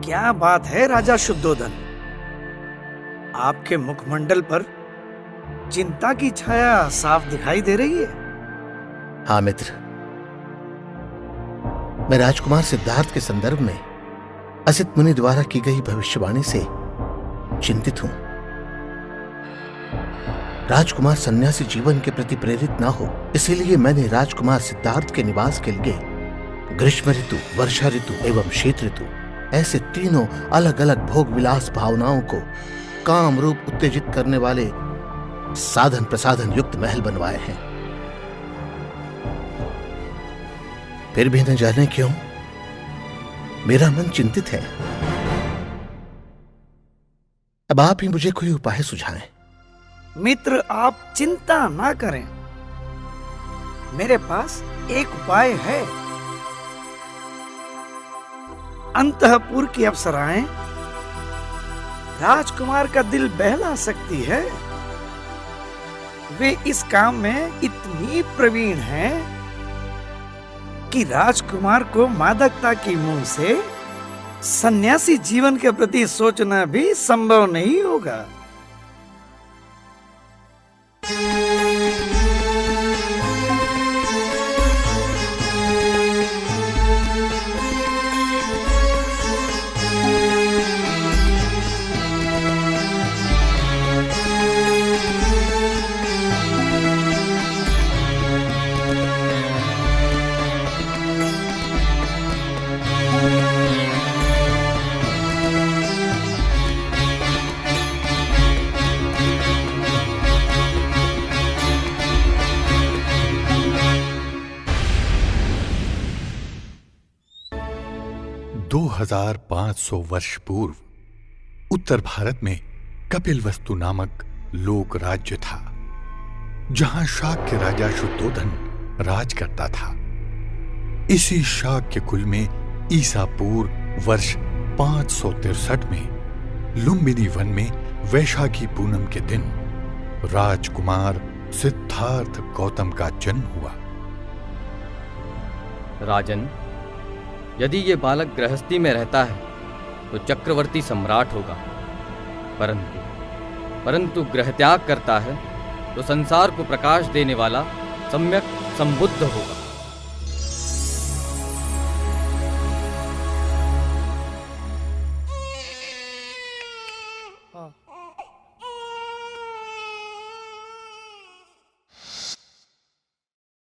क्या बात है राजा शुद्धोधन, आपके मुखमंडल पर चिंता की छाया साफ दिखाई दे रही है। हाँ मित्र, मैं राजकुमार सिद्धार्थ के संदर्भ में असित मुनि द्वारा की गई भविष्यवाणी से चिंतित हूं। राजकुमार सन्यासी जीवन के प्रति प्रेरित ना हो, इसीलिए मैंने राजकुमार सिद्धार्थ के निवास के लिए ग्रीष्म ऋतु, वर्षा ऋतु एवं शीत ऋतु ऐसे तीनों अलग अलग भोग विलास भावनाओं को काम रूप उत्तेजित करने वाले साधन प्रसाधन युक्त महल बनवाए हैं। फिर भी न जाने क्यों मेरा मन चिंतित है। अब आप ही मुझे कोई उपाय सुझाएं। मित्र, आप चिंता ना करें, मेरे पास एक उपाय है। अंतःपुर की अप्सराएं राजकुमार का दिल बहला सकती है। वे इस काम में इतनी प्रवीण हैं कि राजकुमार को मादकता की मुंह से सन्यासी जीवन के प्रति सोचना भी संभव नहीं होगा। हजार 500 वर्ष पूर्व उत्तर भारत में कपिलवस्तु नामक लोक राज्य था, जहां शाक्य राजा शुद्धोधन राज करता था। इसी शाक्य कुल में ईसा पूर्व वर्ष 563 में लुम्बिनी वन में वैशाखी पूनम के दिन राजकुमार सिद्धार्थ गौतम का जन्म हुआ। राजन, यदि ये बालक गृहस्थी में रहता है तो चक्रवर्ती सम्राट होगा, परंतु गृह त्याग करता है तो संसार को प्रकाश देने वाला सम्यक संबुद्ध होगा।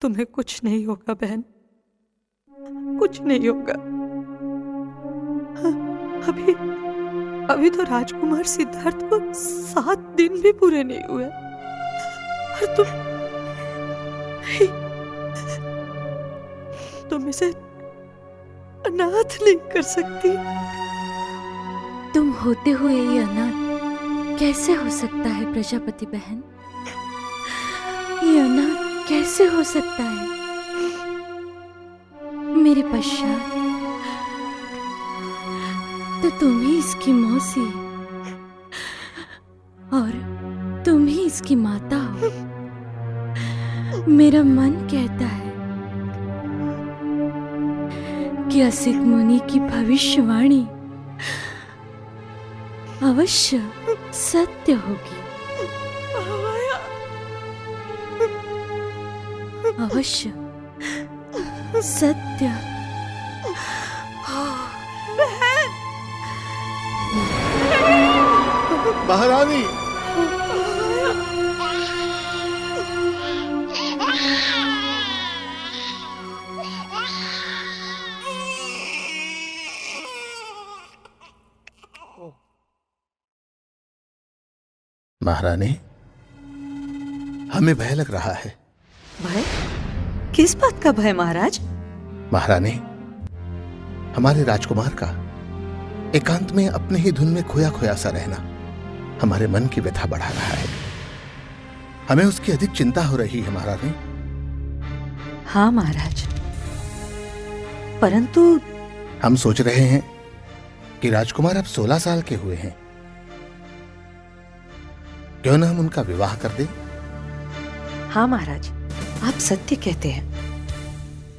तुम्हें कुछ नहीं होगा बहन, कुछ नहीं होगा। अभी तो राजकुमार सिद्धार्थ को 7 दिन भी पूरे नहीं हुए और तुम इसे अनाथ नहीं कर सकती। तुम होते हुए ये अनाथ कैसे हो सकता है प्रजापति बहन? ये अनाथ कैसे हो सकता है? मेरे पश्चात तो तुम ही इसकी मौसी और तुम ही इसकी माता हो। मेरा मन कहता है कि असित मुनि की भविष्यवाणी अवश्य सत्य होगी, अवश्य सत्य। महारानी, महारानी, हमें भय लग रहा है। भय? किस बात का भय महाराज? महारानी, हमारे राजकुमार का एकांत में अपने ही धुन में खोया खोया सा रहना हमारे मन की व्यथा बढ़ा रहा है। हमें उसकी अधिक चिंता हो रही है महारानी। हाँ महाराज, परंतु हम सोच रहे हैं कि राजकुमार अब 16 साल के हुए हैं, क्यों ना हम उनका विवाह कर दें? हाँ महाराज, आप सत्य कहते हैं।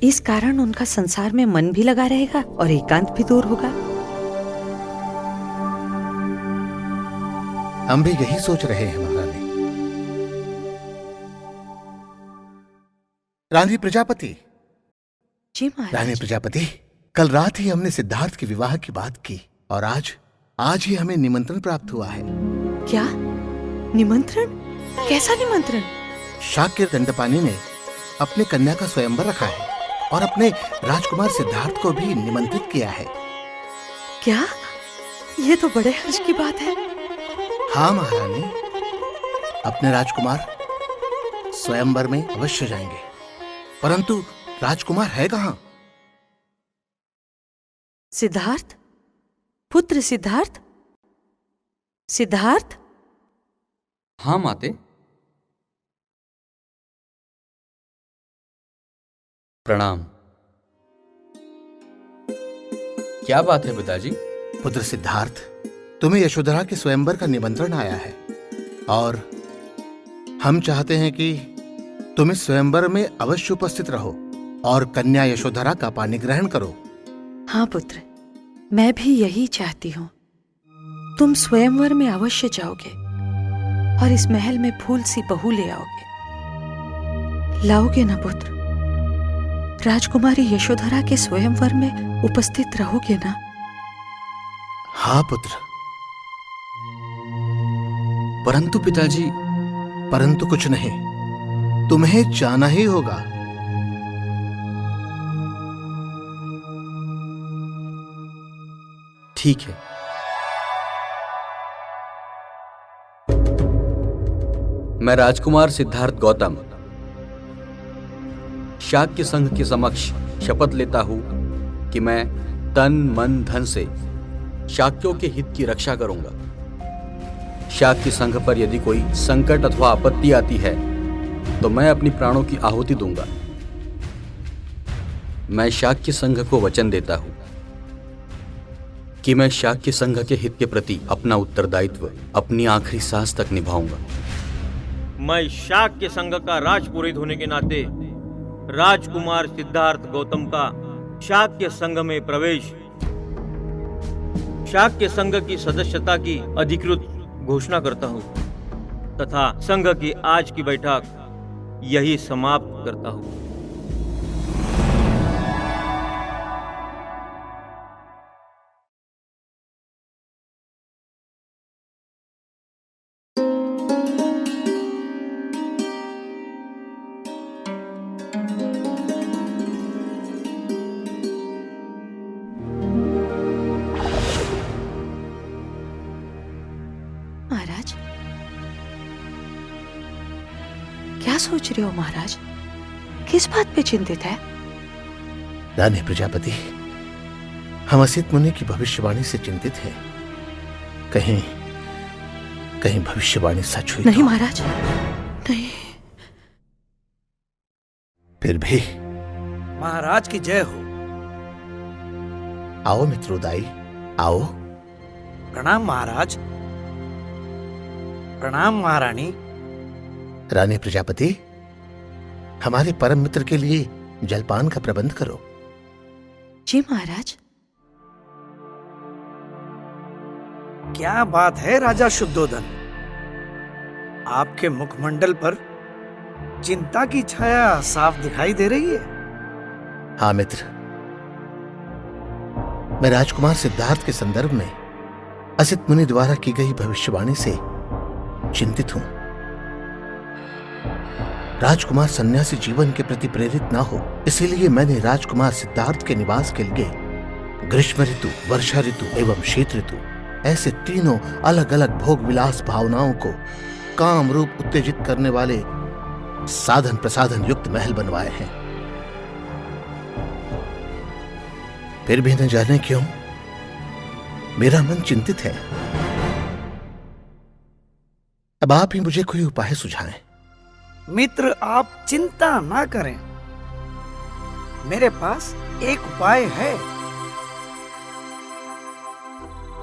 इस कारण उनका संसार में मन भी लगा रहेगा और एकांत भी दूर होगा। हम भी यही सोच रहे हैं महारानी। रानी प्रजापति, जी रानी महाराज। प्रजापति, कल रात ही हमने सिद्धार्थ के विवाह की बात की और आज ही हमें निमंत्रण प्राप्त हुआ है। क्या निमंत्रण? कैसा निमंत्रण? शाक्य दंडपाणि ने अपने कन्या का स्वयंवर रखा है और अपने राजकुमार सिद्धार्थ को भी निमंत्रित किया है। क्या? ये तो बड़े हर्ष की बात है। हाँ महारानी, अपने राजकुमार स्वयंवर में अवश्य जाएंगे, परंतु राजकुमार है कहाँ? सिद्धार्थ, पुत्र सिद्धार्थ, सिद्धार्थ। हाँ माते। प्रणाम। क्या बात है पिताजी? पुत्र सिद्धार्थ, तुम्हें यशोधरा के स्वयंवर का निमंत्रण आया है और हम चाहते हैं कि तुम इस स्वयंवर में अवश्य उपस्थित रहो और कन्या यशोधरा का पानी ग्रहण करो। हाँ पुत्र, मैं भी यही चाहती हूँ। तुम स्वयंवर में अवश्य जाओगे और इस महल में फूल सी बहू ले आओगे। लाओगे ना पुत्र? राजकुमारी यशोधरा के स्वयंवर में उपस्थित रहोगे ना? हाँ पुत्र। परंतु पिताजी। परंतु कुछ नहीं, तुम्हें जाना ही होगा। ठीक है। मैं राजकुमार सिद्धार्थ गौतम शाक्य संघ के समक्ष शपथ लेता हूं कि मैं तन मन धन से शाक्यों के हित की रक्षा करूंगा। शाक्य संघ पर यदि कोई संकट अथवा आपत्ति आती है तो मैं अपनी प्राणों की आहुति दूंगा। मैं शाक्य संघ को वचन देता हूं कि मैं शाक्य संघ के हित के प्रति अपना उत्तरदायित्व अपनी आखिरी सांस तक निभाऊंगा। मैं शाक्य संघ का राजपुरोहित होने के नाते राजकुमार सिद्धार्थ गौतम का शाक्य संघ में प्रवेश, शाक्य संघ की सदस्यता की अधिकृत घोषणा करता हूं तथा संघ की आज की बैठक यही समाप्त करता हूं। महाराज, क्या सोच रहे हो महाराज? किस बात पे चिंतित है? रानी प्रजापति, हम असित मुनि की भविष्यवाणी से चिंतित हैं। कहीं कहीं भविष्यवाणी सच हुई नहीं तो? महाराज, नहीं। फिर भी महाराज की जय हो। आओ मित्रोदाई, आओ। प्रणाम महाराज। प्रणाम महारानी। रानी प्रजापति, हमारे परम मित्र के लिए जलपान का प्रबंध करो। जी महाराज। क्या बात है राजा शुद्धोधन, आपके मुखमंडल पर चिंता की छाया साफ दिखाई दे रही है। हाँ मित्र, मैं राजकुमार सिद्धार्थ के संदर्भ में असित मुनि द्वारा की गई भविष्यवाणी से चिंतित हूं। राजकुमार सन्यासी जीवन के प्रति प्रेरित ना हो, इसीलिए मैंने राजकुमार सिद्धार्थ के निवास के लिए ग्रीष्म ऋतु, वर्षा ऋतु एवं शीत ऋतु ऐसे तीनों अलग अलग भोग विलास भावनाओं को काम रूप उत्तेजित करने वाले साधन प्रसाधन युक्त महल बनवाए हैं। फिर भी न जाने क्यों मेरा मन चिंतित है। अब आप ही मुझे कोई उपाय सुझाएं। मित्र, आप चिंता ना करें, मेरे पास एक उपाय है।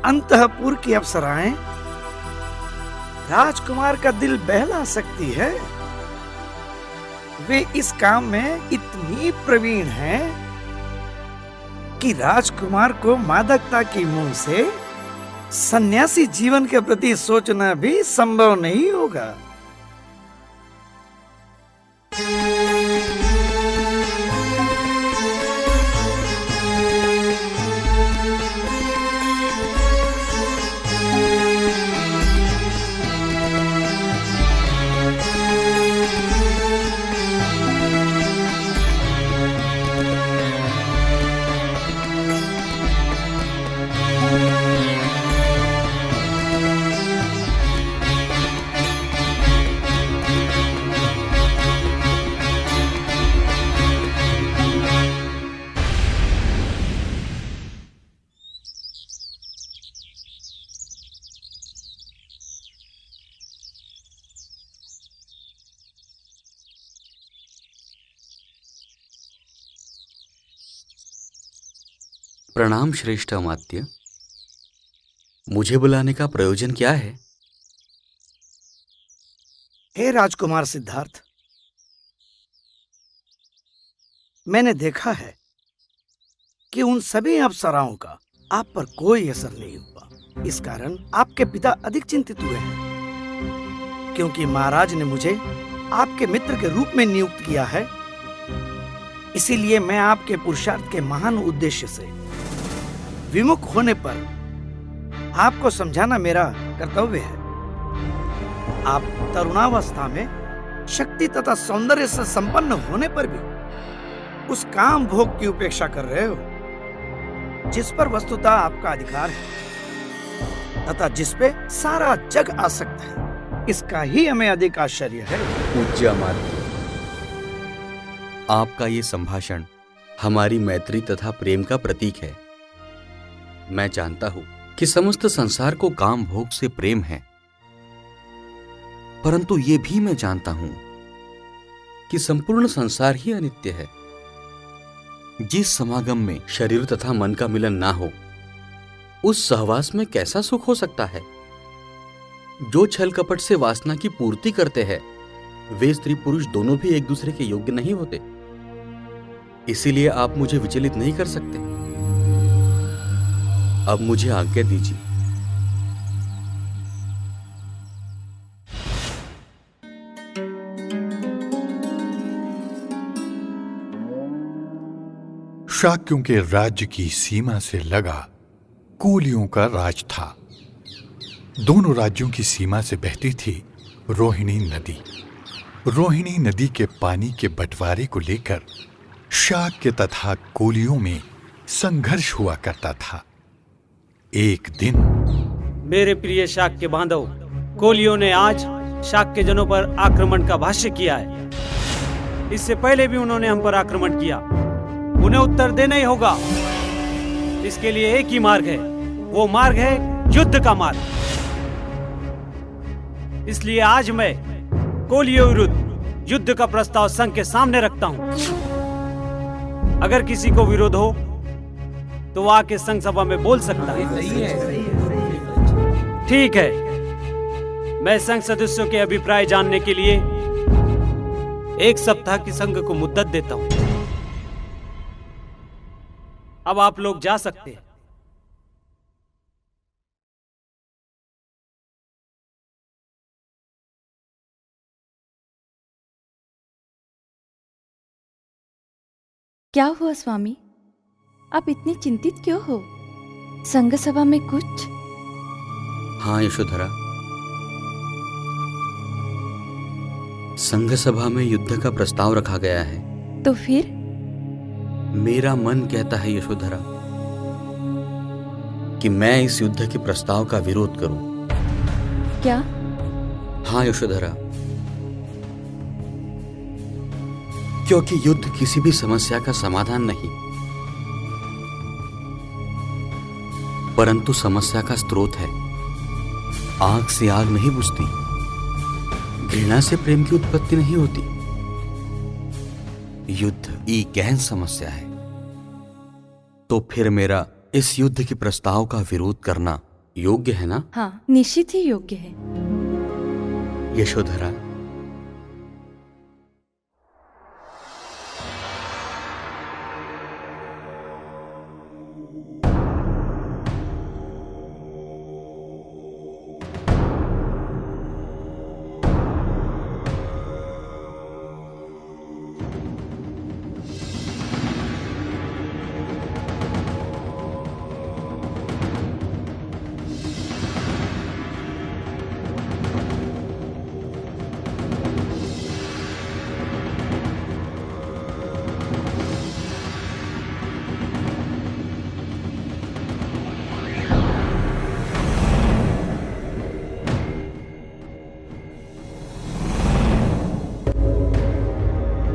अंतःपुर की अप्सराएं राजकुमार का दिल बहला सकती है। वे इस काम में इतनी प्रवीण हैं कि राजकुमार को मादकता की मुंह से सन्यासी जीवन के प्रति सोचना भी संभव नहीं होगा। प्रणाम श्रेष्ठ अमात्य। मुझे बुलाने का प्रयोजन क्या है? हे राजकुमार सिद्धार्थ, मैंने देखा है कि उन सभी अप्सराओं का आप पर कोई असर नहीं हुआ। इस कारण आपके पिता अधिक चिंतित हुए हैं, क्योंकि महाराज ने मुझे आपके मित्र के रूप में नियुक्त किया है। इसीलिए मैं आपके पुरुषार्थ के महान उद्देश्य से विमुख होने पर आपको समझाना मेरा कर्तव्य है। आप तरुणावस्था में शक्ति तथा सौंदर्य से संपन्न होने पर भी उस काम भोग की उपेक्षा कर रहे हो जिस पर वस्तुतः आपका अधिकार है तथा जिस पे सारा जग आसक्त है। इसका ही हमें अधिक आश्चर्य है। पूज्य अमात्य, आपका ये संभाषण हमारी मैत्री तथा प्रेम का प्रतीक है। मैं जानता हूं कि समस्त संसार को काम भोग से प्रेम है, परंतु ये भी मैं जानता हूं कि संपूर्ण संसार ही अनित्य है। जिस समागम में शरीर तथा मन का मिलन ना हो, उस सहवास में कैसा सुख हो सकता है? जो छल कपट से वासना की पूर्ति करते हैं, वे स्त्री पुरुष दोनों भी एक दूसरे के योग्य नहीं होते। इसीलिए आप मुझे विचलित नहीं कर सकते। अब मुझे आज्ञा दीजिए। शाक्यों के राज्य की सीमा से लगा कूलियों का राज था। दोनों राज्यों की सीमा से बहती थी रोहिणी नदी। रोहिणी नदी के पानी के बंटवारे को लेकर शाक्य तथा कोलियों में संघर्ष हुआ करता था। एक दिन मेरे प्रिय शाक्य बांधव, कोलियों ने आज शाक्य जनों पर आक्रमण का भाष्य किया है। इससे पहले भी उन्होंने हम पर आक्रमण किया। उन्हें उत्तर देना ही होगा। इसके लिए एक ही मार्ग है, वो मार्ग है युद्ध का मार्ग। इसलिए आज मैं कोलियों विरुद्ध युद्ध का प्रस्ताव संघ के सामने रखता हूं। अगर किसी को विरोध हो तो वो आके संघ सभा में बोल सकता है। ठीक है, मैं संघ सदस्यों के अभिप्राय जानने के लिए 1 सप्ताह की संघ को मुद्दत देता हूं। अब आप लोग जा सकते हैं। क्या हुआ स्वामी, आप इतने चिंतित क्यों हो? संघ सभा में कुछ? हाँ यशोधरा, संघ सभा में युद्ध का प्रस्ताव रखा गया है। तो फिर? मेरा मन कहता है यशोधरा कि मैं इस युद्ध के प्रस्ताव का विरोध करूं। क्या? हाँ यशोधरा, क्योंकि युद्ध किसी भी समस्या का समाधान नहीं, परंतु समस्या का स्रोत है। आग से आग नहीं बुझती, घृणा से प्रेम की उत्पत्ति नहीं होती। युद्ध एक गहन समस्या है। तो फिर मेरा इस युद्ध के प्रस्ताव का विरोध करना योग्य है ना? हाँ, निश्चित ही योग्य है। यशोधरा,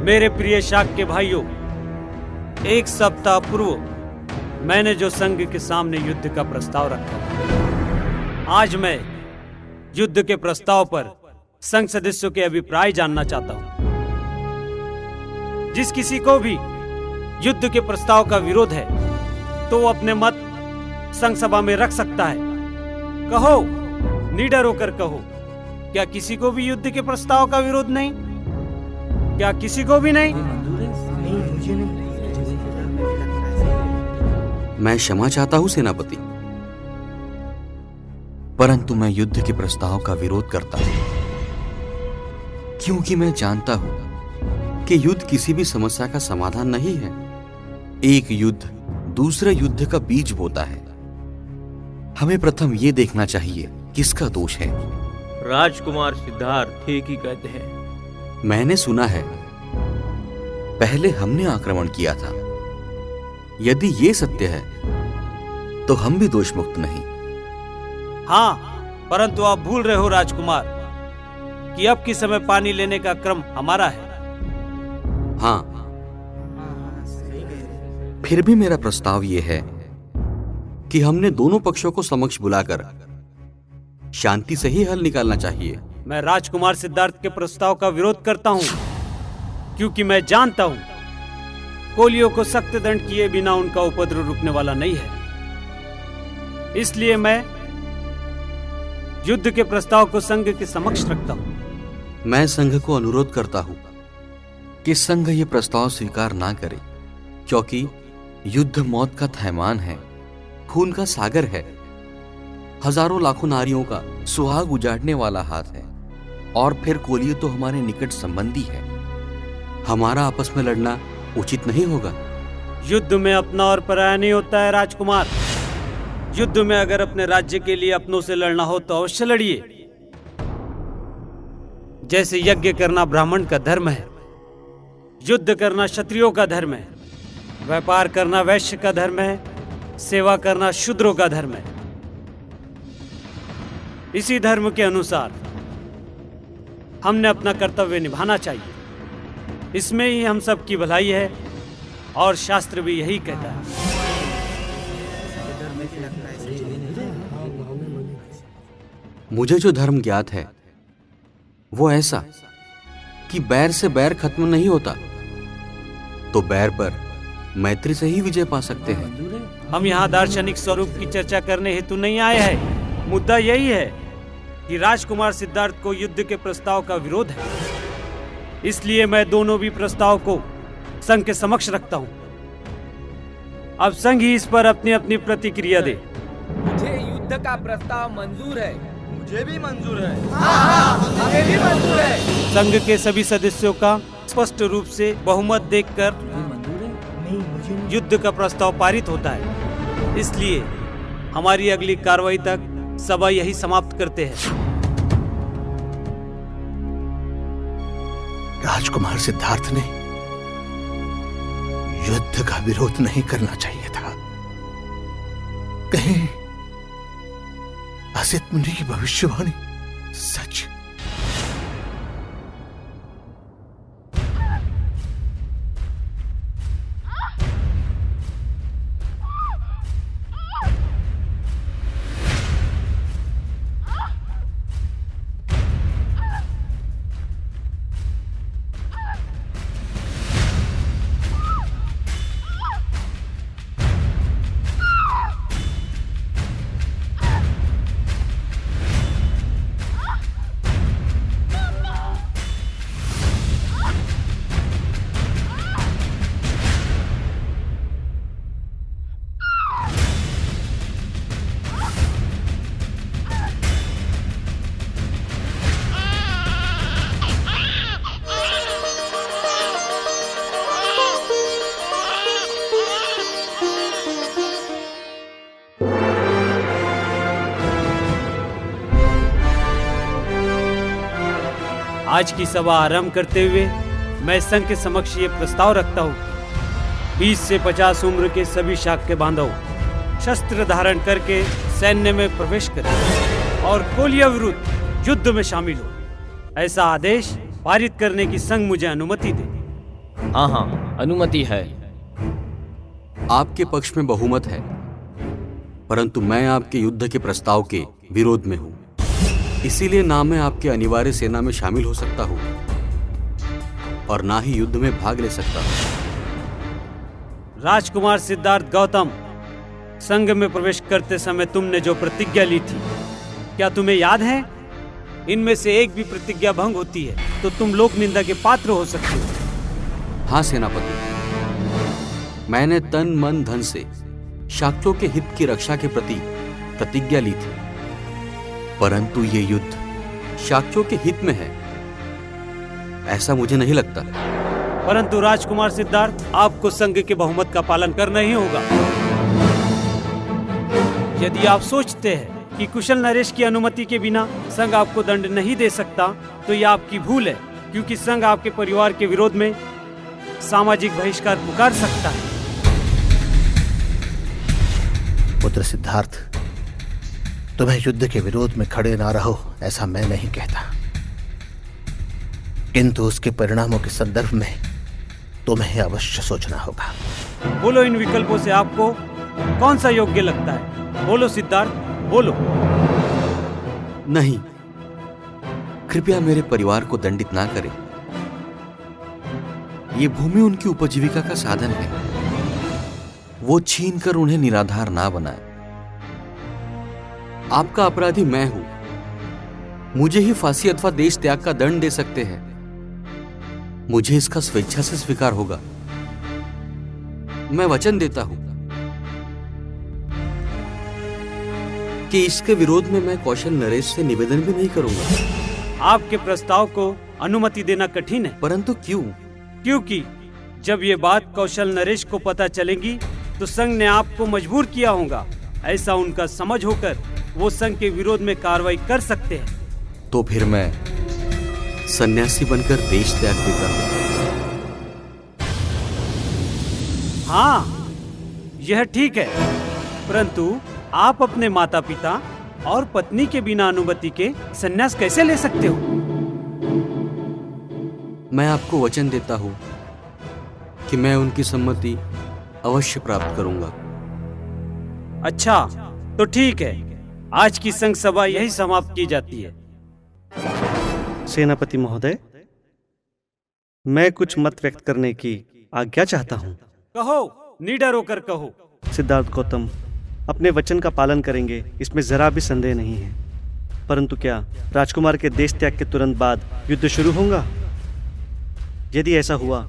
मेरे प्रिय शाक्य भाइयों, एक सप्ताह पूर्व मैंने जो संघ के सामने युद्ध का प्रस्ताव रखा था, आज मैं युद्ध के प्रस्ताव पर संघ सदस्यों के अभिप्राय जानना चाहता हूं। जिस किसी को भी युद्ध के प्रस्ताव का विरोध है तो वो अपने मत संघ सभा में रख सकता है। कहो, निडर होकर कहो, क्या किसी को भी युद्ध के प्रस्ताव का विरोध नहीं? क्या किसी को भी नहीं? मैं क्षमा चाहता हूं सेनापति, परंतु मैं युद्ध के प्रस्ताव का विरोध करता हूं, क्योंकि मैं जानता हूं कि युद्ध किसी भी समस्या का समाधान नहीं है। एक युद्ध दूसरे युद्ध का बीज बोता है। हमें प्रथम यह देखना चाहिए किसका दोष है। राजकुमार सिद्धार्थ ठीक ही कहते हैं। मैंने सुना है पहले हमने आक्रमण किया था। यदि ये सत्य है तो हम भी दोष मुक्त नहीं। हाँ, परंतु आप भूल रहे हो राजकुमार कि अब के समय पानी लेने का क्रम हमारा है। हाँ, फिर भी मेरा प्रस्ताव यह है कि हमने दोनों पक्षों को समक्ष बुलाकर शांति से ही हल निकालना चाहिए। मैं राजकुमार सिद्धार्थ के प्रस्ताव का विरोध करता हूं, क्योंकि मैं जानता हूं कोलियों को सख्त दंड किए बिना उनका उपद्रव रुकने वाला नहीं है। इसलिए मैं युद्ध के प्रस्ताव को संघ के समक्ष रखता हूं। मैं संघ को अनुरोध करता हूं कि संघ ये प्रस्ताव स्वीकार ना करे, क्योंकि युद्ध मौत का थैमान है, खून का सागर है, हजारों लाखों नारियों का सुहाग उजाड़ने वाला हाथ है, और फिर कोलियो तो हमारे निकट संबंधी है। हमारा आपस में लड़ना उचित नहीं होगा। युद्ध में अपना और पराया नहीं होता है राजकुमार। युद्ध में अगर अपने राज्य के लिए अपनों से लड़ना हो तो अवश्य लड़िए। जैसे यज्ञ करना ब्राह्मण का धर्म है, युद्ध करना क्षत्रियों का धर्म है, व्यापार करना वैश्य का धर्म है, सेवा करना शूद्रों का धर्म है। इसी धर्म के अनुसार हमने अपना कर्तव्य निभाना चाहिए। इसमें ही हम सब की भलाई है, और शास्त्र भी यही कहता है। मुझे जो धर्म ज्ञात है वो ऐसा कि बैर से बैर खत्म नहीं होता, तो बैर पर मैत्री से ही विजय पा सकते हैं। हम यहाँ दार्शनिक स्वरूप की चर्चा करने हेतु नहीं आए हैं। मुद्दा यही है कि राजकुमार सिद्धार्थ को युद्ध के प्रस्ताव का विरोध है। इसलिए मैं दोनों भी प्रस्ताव को संघ के समक्ष रखता हूं। अब संघ ही इस पर अपनी अपनी प्रतिक्रिया दे। मुझे युद्ध का प्रस्ताव मंजूर है। मुझे भी मंजूर है। हमें भी मंजूर है। संघ के सभी सदस्यों का स्पष्ट रूप से बहुमत देखकर युद्ध का प्रस्ताव पारित होता है। इसलिए हमारी अगली कार्रवाई तक सभा यही समाप्त करते हैं। राजकुमार सिद्धार्थ ने युद्ध का विरोध नहीं करना चाहिए था। कहीं असित मुनि की भविष्यवाणी सच। आज की सभा आरंभ करते हुए मैं संघ के समक्ष ये प्रस्ताव रखता हूँ। 20 से 50 उम्र के सभी शाक्य बांधव शस्त्र धारण करके सैन्य में प्रवेश करें और कोलिया विरुद्ध युद्ध में शामिल हो। ऐसा आदेश पारित करने की संघ मुझे अनुमति दे। हाँ हाँ, अनुमति है। आपके पक्ष में बहुमत है, परंतु मैं आपके युद्ध के प्रस्ताव के विरोध में हूं। इसीलिए ना मैं आपके अनिवार्य सेना में शामिल हो सकता हूं और ना ही युद्ध में भाग ले सकता हूं। राजकुमार सिद्धार्थ गौतम, संघ में प्रवेश करते समय तुमने जो प्रतिज्ञा ली थी, क्या तुम्हें याद है? इनमें से एक भी प्रतिज्ञा भंग होती है तो तुम लोक निंदा के पात्र हो सकते हो। हाँ सेनापति, मैंने तन मन धन से शाक्यों के हित की रक्षा के प्रति प्रतिज्ञा ली थी, परंतु ये युद्ध शाक्यों के हित में है ऐसा मुझे नहीं लगता। परंतु राजकुमार सिद्धार्थ, आपको संघ के बहुमत का पालन करना ही होगा। यदि आप सोचते हैं कि कुशल नरेश की अनुमति के बिना संघ आपको दंड नहीं दे सकता, तो यह आपकी भूल है, क्योंकि संघ आपके परिवार के विरोध में सामाजिक बहिष्कार पुकार सकता है। पुत्र सिद्धार्थ, तुम्हें युद्ध के विरोध में खड़े ना रहो ऐसा मैं नहीं कहता, किंतु उसके परिणामों के संदर्भ में तुम्हें अवश्य सोचना होगा। बोलो, इन विकल्पों से आपको कौन सा योग्य लगता है? बोलो सिद्धार्थ, बोलो। नहीं, कृपया मेरे परिवार को दंडित ना करें। ये भूमि उनकी उपजीविका का साधन है, वो छीनकर उन्हें निराधार ना बनाए। आपका अपराधी मैं हूं, मुझे ही फांसी अथवा देश त्याग का दंड दे सकते हैं। मुझे इसका स्वेच्छा से स्वीकार होगा। मैं वचन देता हूं कि इसके विरोध में मैं कौशल नरेश से निवेदन भी नहीं करूंगा। आपके प्रस्ताव को अनुमति देना कठिन है। परंतु क्यों? क्योंकि जब ये बात कौशल नरेश को पता चलेगी तो संघ ने आपको मजबूर किया होगा। ऐसा उनका समझ होकर वो संघ के विरोध में कार्रवाई कर सकते हैं। तो फिर मैं सन्यासी बनकर देश त्याग देता हूं। हाँ, यह ठीक है, परंतु आप अपने माता पिता और पत्नी के बिना अनुमति के संन्यास कैसे ले सकते हो? मैं आपको वचन देता हूं कि मैं उनकी सम्मति अवश्य प्राप्त करूंगा। अच्छा, तो ठीक है, आज की संघ सभा यही समाप्त की जाती है। सेनापति महोदय, मैं कुछ मत व्यक्त करने की आज्ञा चाहता हूँ। कहो, निडर होकर कहो। सिद्धार्थ गौतम अपने वचन का पालन करेंगे, इसमें जरा भी संदेह नहीं है। परंतु क्या राजकुमार के देश त्याग के तुरंत बाद युद्ध शुरू होगा? यदि ऐसा हुआ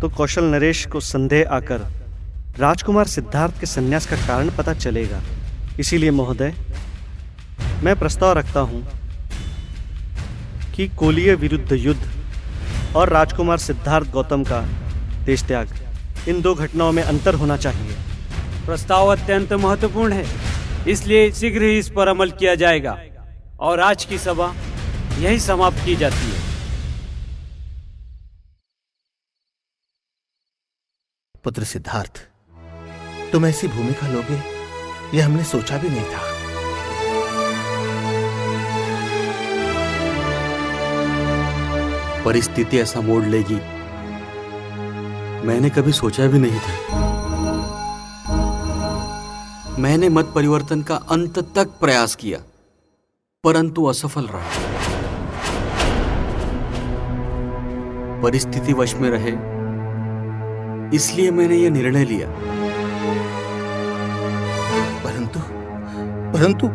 तो कौशल नरेश को संदेह आकर राजकुमार सिद्धार्थ के संन्यास का कारण पता चलेगा। इसीलिए महोदय, मैं प्रस्ताव रखता हूं कि कोलीय विरुद्ध युद्ध और राजकुमार सिद्धार्थ गौतम का देश त्याग, इन दो घटनाओं में अंतर होना चाहिए। प्रस्ताव अत्यंत महत्वपूर्ण है, इसलिए शीघ्र ही इस पर अमल किया जाएगा और आज की सभा यही समाप्त की जाती है। पुत्र सिद्धार्थ, तुम ऐसी भूमिका लोगे यह हमने सोचा भी नहीं था। परिस्थिति ऐसा मोड़ लेगी मैंने कभी सोचा भी नहीं था। मैंने मत परिवर्तन का अंत तक प्रयास किया, परंतु असफल रहा। परिस्थिति वश में रहे, इसलिए मैंने यह निर्णय लिया। परंतु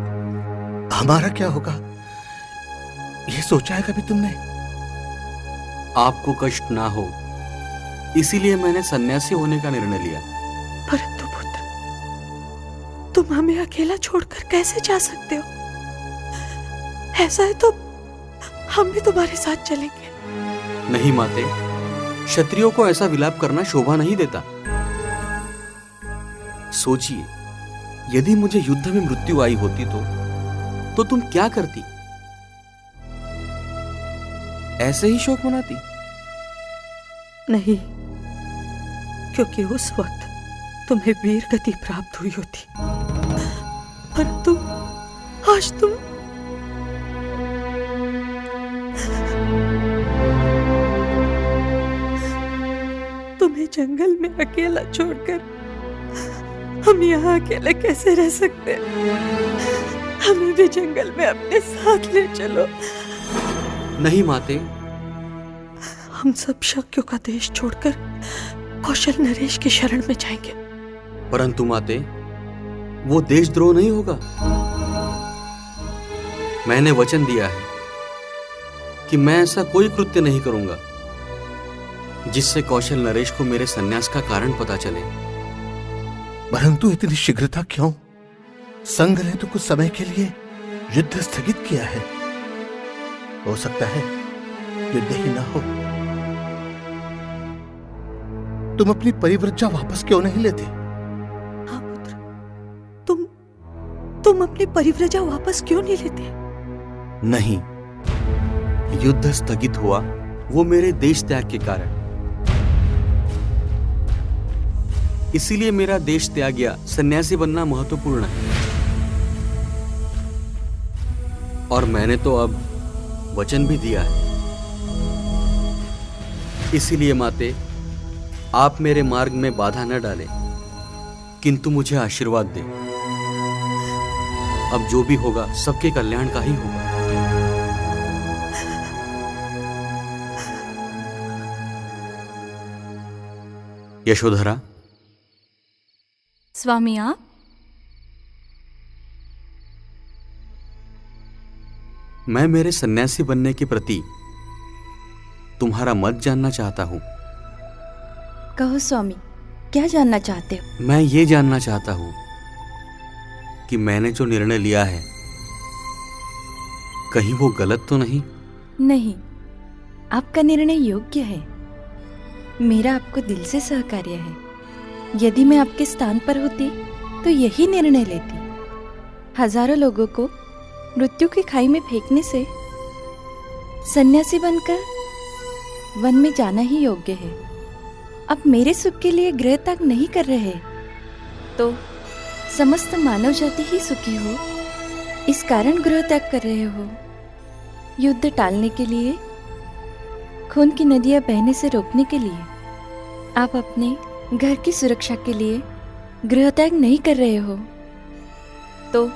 हमारा क्या होगा, यह सोचा है कभी तुमने? आपको कष्ट ना हो, इसीलिए मैंने सन्यासी होने का निर्णय लिया। परंतु पुत्र, तुम हमें अकेला छोड़कर कैसे जा सकते हो? ऐसा है तो हम भी तुम्हारे साथ चलेंगे। नहीं माते, क्षत्रियों को ऐसा विलाप करना शोभा नहीं देता। सोचिए, यदि मुझे युद्ध में मृत्यु आई होती तो तुम क्या करती? ऐसे ही शोक मनाती? नहीं, क्योंकि उस वक्त तुम्हें वीर गति प्राप्त हुई होती, परंतु आज तुम जंगल में अकेला छोड़कर हम यहाँ अकेले कैसे रह सकते? हमें भी जंगल में अपने साथ ले चलो। नहीं माते, हम सब शक्यों का देश छोड़कर कौशल नरेश की शरण में जाएंगे। परंतु माते, वो देशद्रोह नहीं होगा। मैंने वचन दिया है कि मैं ऐसा कोई कृत्य नहीं करूंगा जिससे कौशल नरेश को मेरे सन्यास का कारण पता चले। परंतु इतनी शीघ्रता क्यों? संघ ने तो कुछ समय के लिए युद्ध स्थगित किया है। हो सकता है युद्ध ही ना हो। तुम अपनी परिव्रजा वापस क्यों नहीं लेते? हाँ पुत्र, तुम अपनी परिव्रजा वापस क्यों नहीं लेते? नहीं, युद्ध स्थगित हुआ वो मेरे देश त्याग के कारण। इसीलिए मेरा देश त्याग या सन्यासी बनना महत्वपूर्ण है। और मैंने तो अब वचन भी दिया है। इसीलिए माते, आप मेरे मार्ग में बाधा न डालें, किंतु मुझे आशीर्वाद दें। अब जो भी होगा सबके कल्याण का ही होगा। यशोधरा। स्वामी आप? मैं मेरे सन्यासी बनने के प्रति तुम्हारा मत जानना चाहता हूं। कहो स्वामी, क्या जानना चाहते हो? मैं ये जानना चाहता हूं कि मैंने जो निर्णय लिया है कहीं वो गलत तो नहीं? नहीं, आपका निर्णय योग्य है। मेरा आपको दिल से सहकार्य है। यदि मैं आपके स्थान पर होती तो यही निर्णय लेती। हजारों लोगों को मृत्यु की खाई में फेंकने से सन्यासी बनकर वन में जाना ही योग्य है। अब मेरे सुख के लिए गृह त्याग नहीं कर रहे तो समस्त मानव जाति ही सुखी हो, इस कारण गृह त्याग कर रहे हो। युद्ध टालने के लिए, खून की नदियां बहने से रोकने के लिए, आप अपने घर की सुरक्षा के लिए गृह त्याग नहीं कर रहे हो तो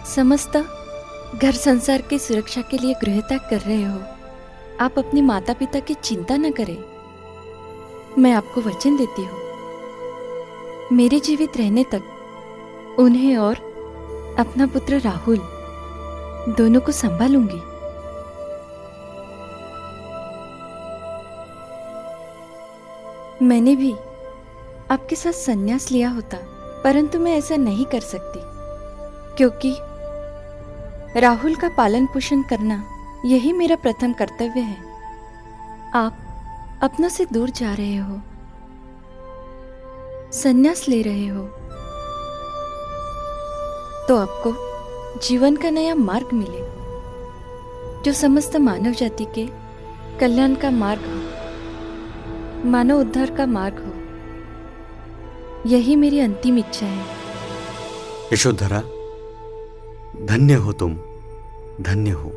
समस्त घर संसार की सुरक्षा के लिए गृह त्याग कर रहे हो। आप अपने माता पिता की चिंता न करें। मैं आपको वचन देती हूँ, मेरे जीवित रहने तक उन्हें और अपना पुत्र राहुल दोनों को संभालूंगी। मैंने भी आपके साथ संन्यास लिया होता, परंतु मैं ऐसा नहीं कर सकती क्योंकि राहुल का पालन पोषण करना यही मेरा प्रथम कर्तव्य है। आप अपनों से दूर जा रहे हो, संन्यास ले रहे हो, तो आपको जीवन का नया मार्ग मिले जो समस्त मानव जाति के कल्याण का मार्ग हो, मानव उद्धार का मार्ग हो। यही मेरी अंतिम इच्छा है। यशोधरा, धन्य हो तुम, धन्य हो।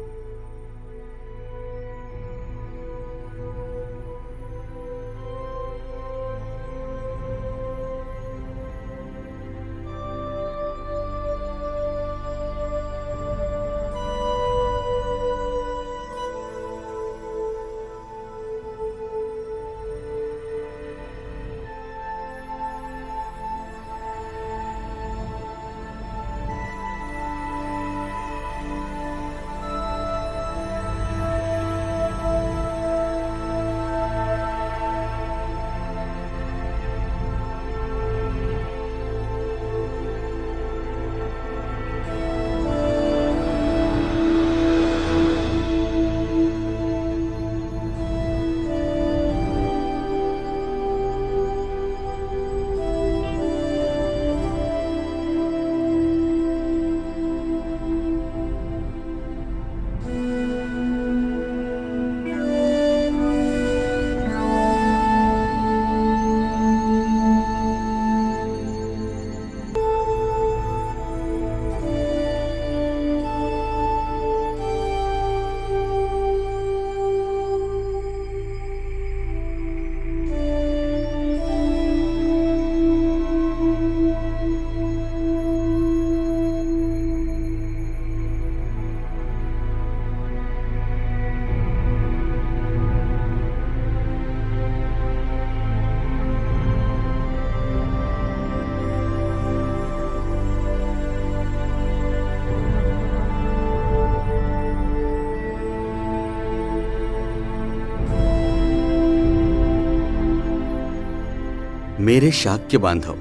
मेरे शाक्य बांधव,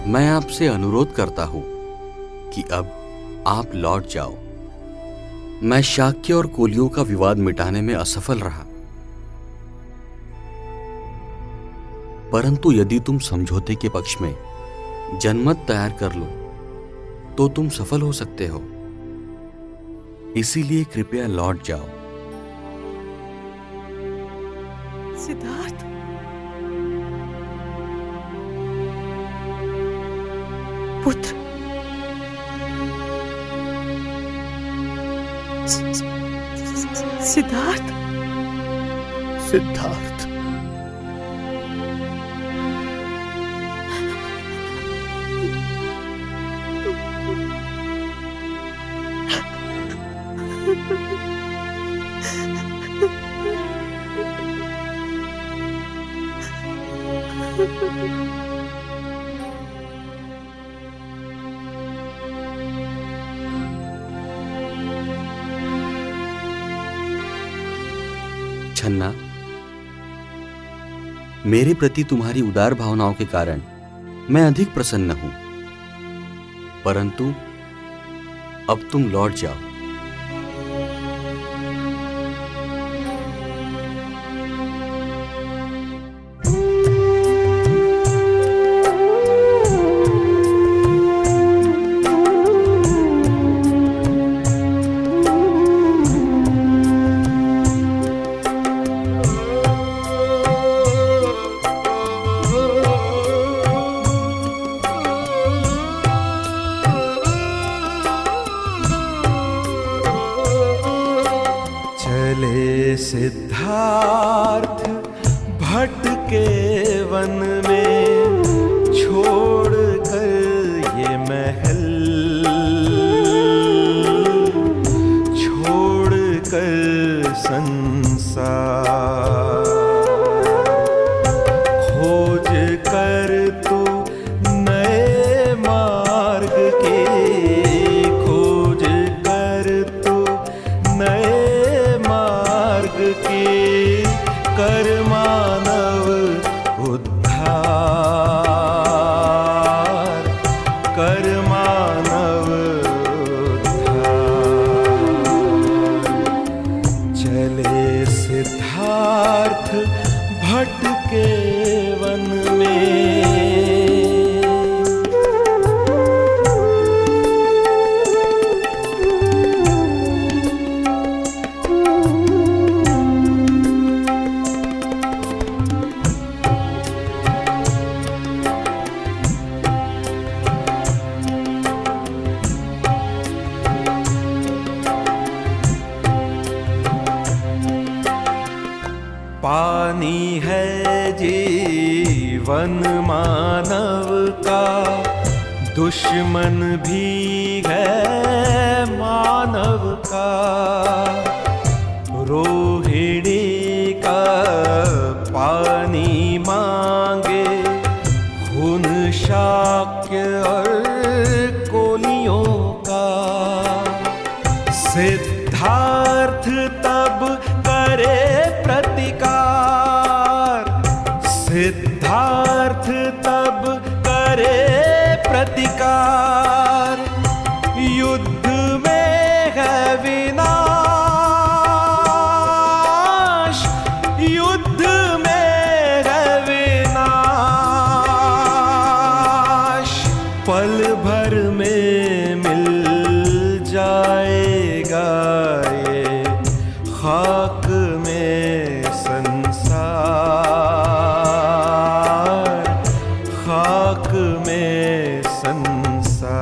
मैं आपसे अनुरोध करता हूं कि अब आप लौट जाओ। मैं शाक्य और कोलियों का विवाद मिटाने में असफल रहा, परंतु यदि तुम समझौते के पक्ष में जनमत तैयार कर लो तो तुम सफल हो सकते हो। इसीलिए कृपया लौट जाओ। सिद्धार्थ, पुत्र, सिद्धार्थ, सिद्धार्थ, छन्ना, मेरे प्रति तुम्हारी उदार भावनाओं के कारण मैं अधिक प्रसन्न हूं, परंतु अब तुम लौट जाओ। चले सिद्धार्थ भटके वन में, छोड़ कर ये महल, छोड़ कर संसार, खोज कर तू नए मार्ग के, खोज कर तू नए मार्ग के, कर मानव उद्धार, कर मानव उद्धार। चले सिद्धार्थ भटके वन में। पानी है जीवन मानव का, दुश्मन भी है मानव का। रोहिणी का पानी मांगे, खून शाक्य और कोलियों का। सिद्धार्थ तब करे प्रतिकार, सिद्धार्थ तब करे प्रतिकार। युद्ध में है विनाश, युद्ध में है विनाश। पल भर में मिल जाएगा ये खाक में संसार, खाक में संसार।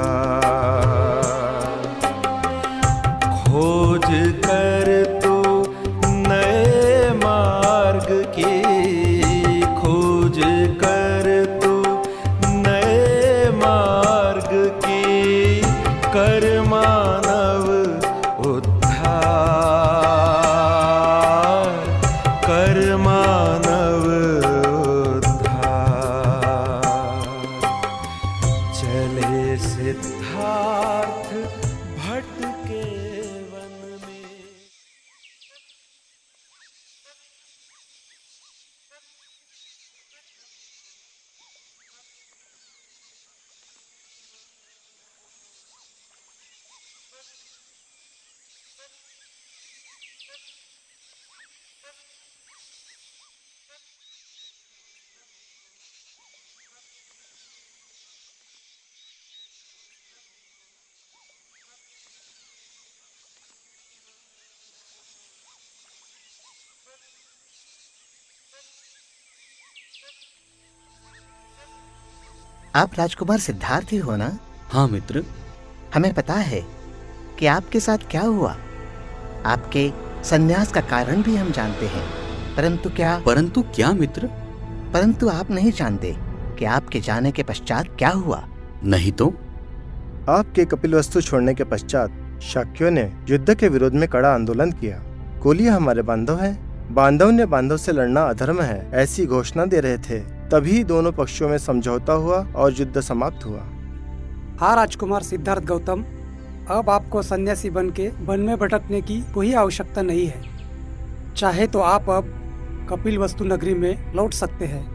खोज कर तू नए मार्ग की, खोज कर तू नए मार्ग की, कर मानव उद्धार, कर मानव उद्धार। चले सिद्धार्थ भटके वन में। आप राजकुमार सिद्धार्थ ही हो ना? हाँ मित्र। हमें पता है कि आपके साथ क्या हुआ। आपके संन्यास का कारण भी हम जानते हैं, परंतु क्या मित्र? परंतु आप नहीं जानते कि आपके जाने के पश्चात क्या हुआ। नहीं तो? आपके कपिलवस्तु छोड़ने के पश्चात शाक्यों ने युद्ध के विरोध में कड़ा आंदोलन किया। कोलिय हमारे बांधव हैं, बांधव ने बांधव से लड़ना अधर्म है, ऐसी घोषणा दे रहे थे। तभी दोनों पक्षों में समझौता हुआ और युद्ध समाप्त हुआ। हाँ राजकुमार सिद्धार्थ गौतम, अब आपको सन्यासी बन के वन में भटकने की कोई आवश्यकता नहीं है। चाहे तो आप अब कपिलवस्तु नगरी में लौट सकते हैं,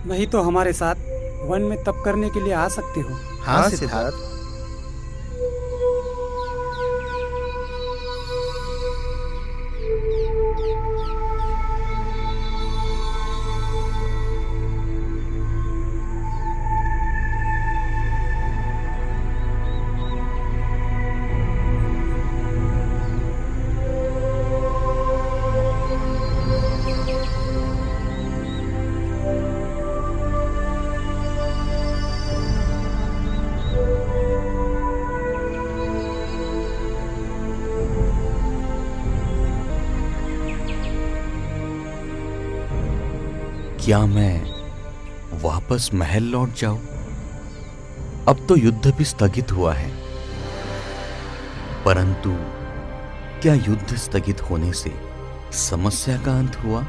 नहीं तो हमारे साथ वन में तप करने के लिए आ सकते हो। हाँ सिद्धार्थ। क्या मैं वापस महल लौट जाऊं? अब तो युद्ध भी स्थगित हुआ है, परंतु क्या युद्ध स्थगित होने से समस्या का अंत हुआ?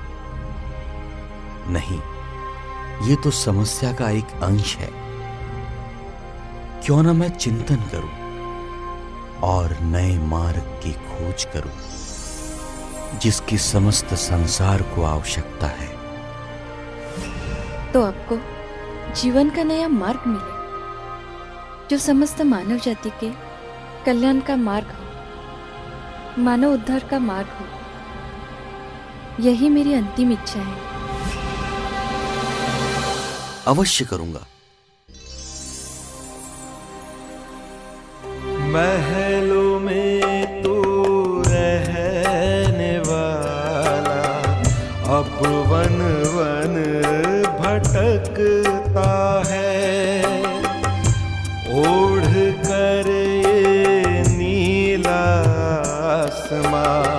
नहीं, ये तो समस्या का एक अंश है। क्यों ना मैं चिंतन करूं और नए मार्ग की खोज करूं जिसकी समस्त संसार को आवश्यकता है। तो आपको जीवन का नया मार्ग मिले, जो समस्त मानव जाति के कल्याण का मार्ग हो, मानव उद्धार का मार्ग हो। यही मेरी अंतिम इच्छा है। अवश्य करूंगा। महलों में तू रहने वाला, अब वन वन भटकता है। ओढ़ कर ये नीला आसमां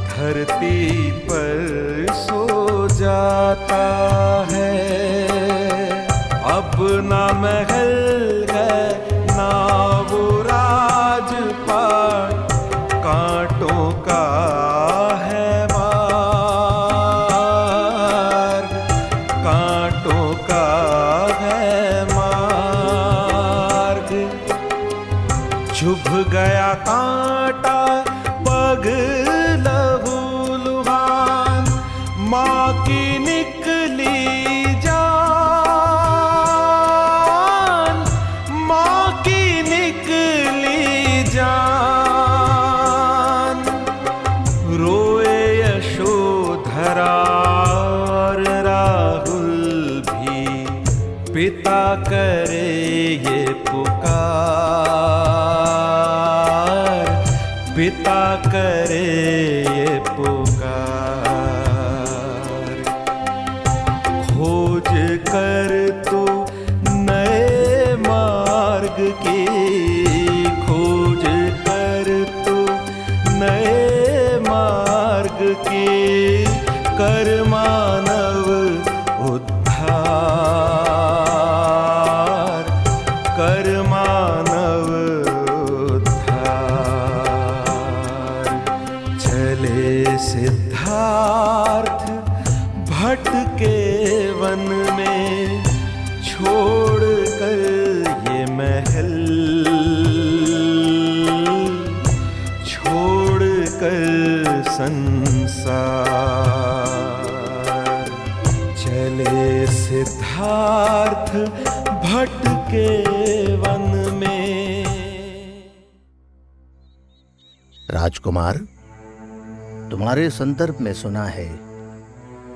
धरती पर सो जाता है। अब ना महल है ना वो राजपाट, कांटों का है मार्ग, कांटों का है मार्ग। चुभ गया कांटा पग लहूलुहान, माँ की निकली जान, माँ की निकली जान। रोए यशोधरा और राहुल भी, पिता करे ये पुकार, पिता करे ये पुकार। खोज कर तो नए मार्ग की, खोज कर तो नए मार्ग की, कर मानव उद्धार, कर मानव उद्धार। चले सिद्धार्थ भटके वन में, छोड़ कर ये महल, छोड़ कर संसार। चले सिद्धार्थ भटके वन में। राजकुमार, तुम्हारे संदर्भ में सुना है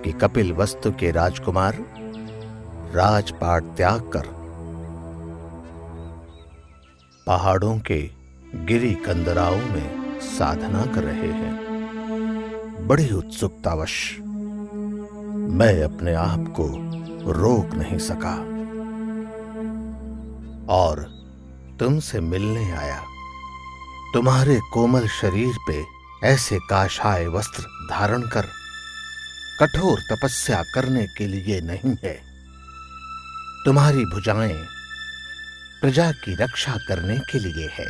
कि कपिलवस्तु के राजकुमार राजपाट त्याग कर पहाड़ों के गिरी कंदराओं में साधना कर रहे हैं। बड़ी उत्सुकतावश मैं अपने आप को रोक नहीं सका। और तुमसे मिलने आया। तुम्हारे कोमल शरीर पे ऐसे काषाय वस्त्र धारण कर कठोर तपस्या करने के लिए नहीं है। तुम्हारी भुजाएं प्रजा की रक्षा करने के लिए है।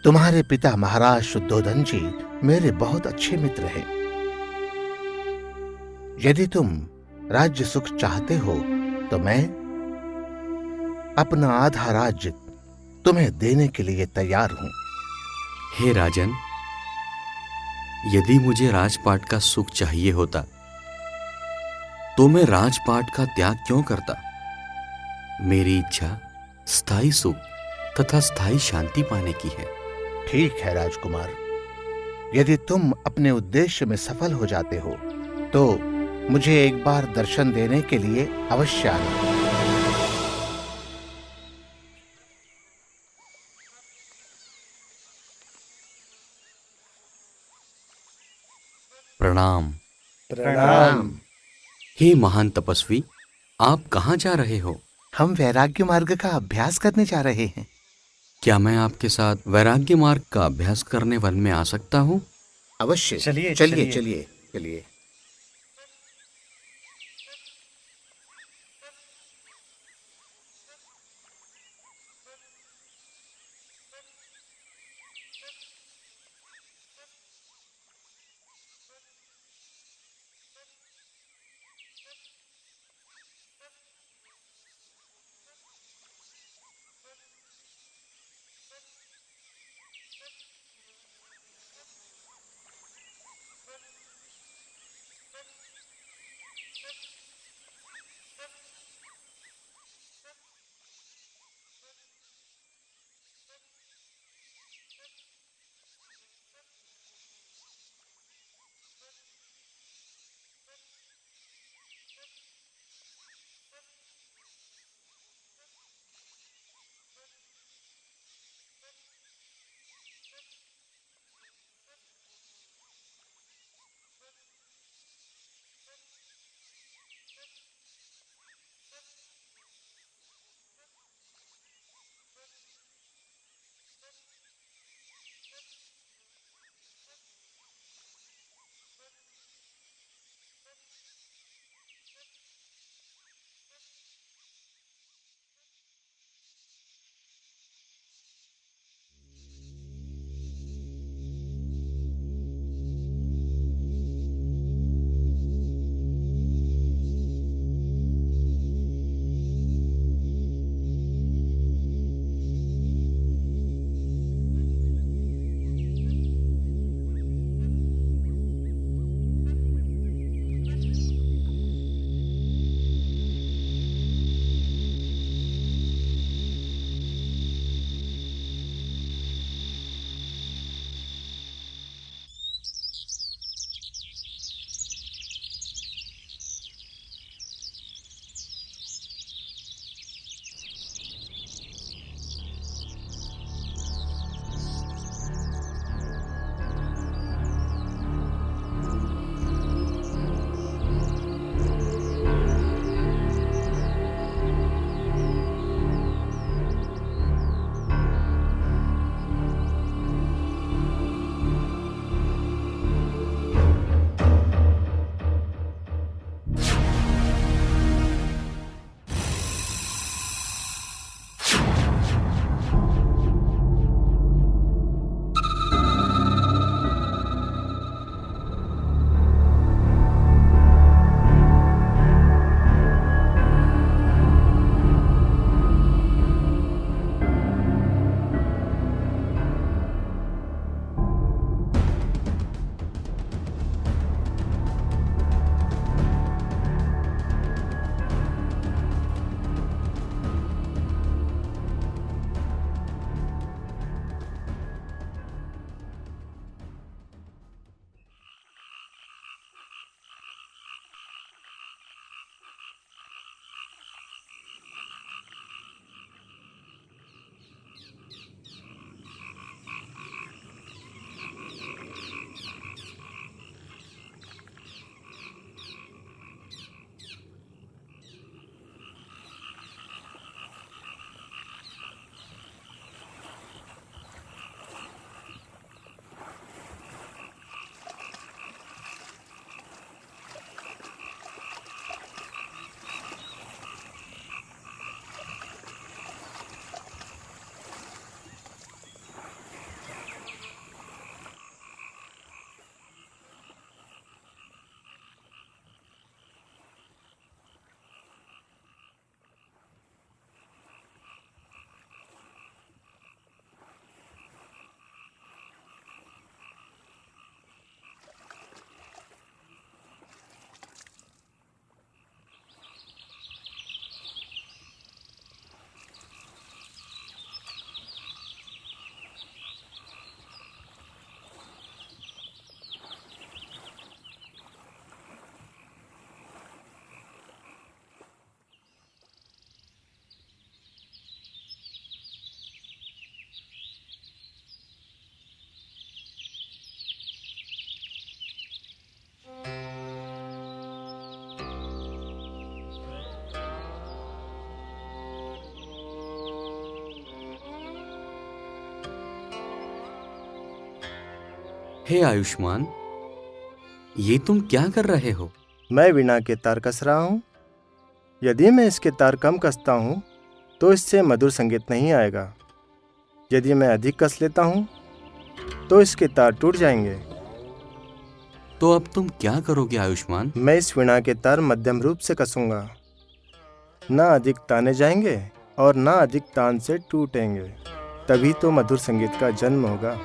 तुम्हारे पिता महाराज शुद्धोधन जी मेरे बहुत अच्छे मित्र हैं। यदि तुम राज्य सुख चाहते हो तो मैं अपना आधा राज्य तुम्हें देने के लिए तैयार हूं। हे राजन, यदि मुझे राजपाट का सुख चाहिए होता तो मैं राजपाट का त्याग क्यों करता? मेरी इच्छा स्थायी सुख तथा स्थायी शांति पाने की है। ठीक है राजकुमार, यदि तुम अपने उद्देश्य में सफल हो जाते हो तो मुझे एक बार दर्शन देने के लिए अवश्य आना। प्रणाम। प्रणाम। हे महान तपस्वी, आप कहाँ जा रहे हो? हम वैराग्य मार्ग का अभ्यास करने जा रहे हैं। क्या मैं आपके साथ वैराग्य मार्ग का अभ्यास करने वन में आ सकता हूँ? अवश्य। चलिए, चलिए चलिए। चलिए चलिए। हे आयुष्मान, ये तुम क्या कर रहे हो? मैं वीणा के तार कस रहा हूँ। यदि मैं इसके तार कम कसता हूँ तो इससे मधुर संगीत नहीं आएगा। यदि मैं अधिक कस लेता हूँ तो इसके तार टूट जाएंगे। तो अब तुम क्या करोगे आयुष्मान? मैं इस वीणा के तार मध्यम रूप से कसूंगा। ना अधिक ताने जाएंगे और ना अधिक तान से टूटेंगे। तभी तो मधुर संगीत का जन्म होगा।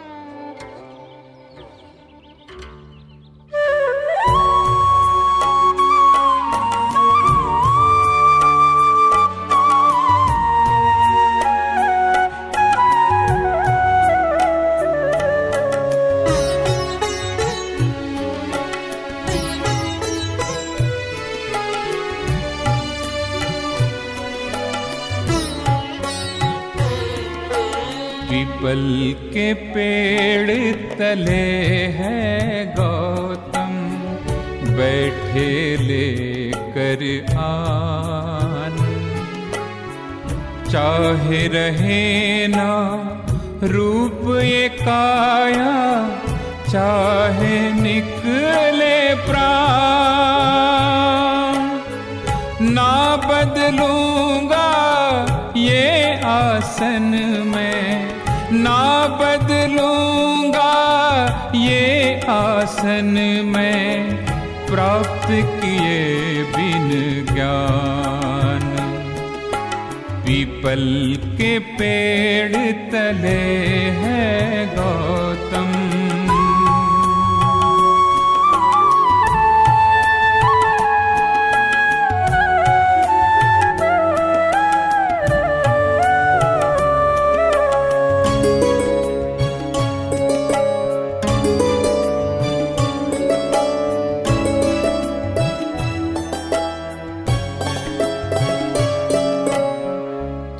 पीपल के पेड़ तले है गौतम, बैठे लेकर आन। चाहे रहे ना रूप ये काया, चाहे निकले प्राण, ना बदलूंगा ये आसन में, ना बदलूंगा ये आसन में, प्राप्त किए बिन ज्ञान। पीपल के पेड़ तले है गौतम।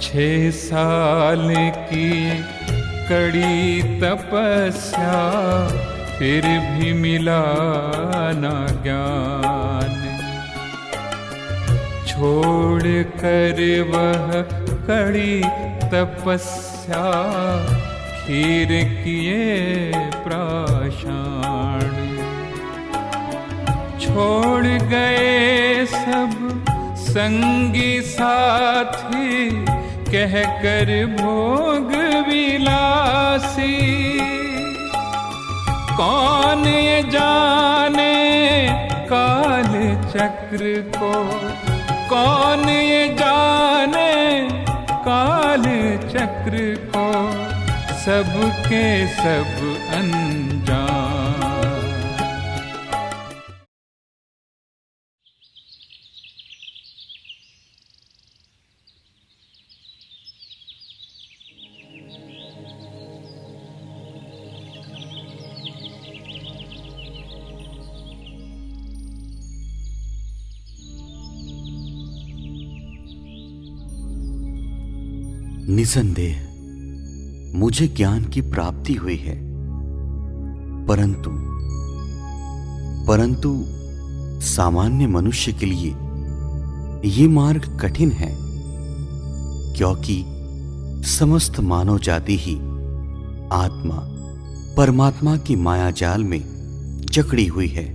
छह साल की कड़ी तपस्या, फिर भी मिला ना ज्ञान। छोड़ कर वह कड़ी तपस्या, खीर किए प्राशान। छोड़ गए सब संगी साथी, कह कर भोग विलासी। कौन ये जाने काल चक्र को, कौन ये जाने काल चक्र को, सबके सब अनजान। निसंदेह मुझे ज्ञान की प्राप्ति हुई है, परंतु सामान्य मनुष्य के लिए ये मार्ग कठिन है, क्योंकि समस्त मानव जाति ही आत्मा परमात्मा की माया जाल में जकड़ी हुई है।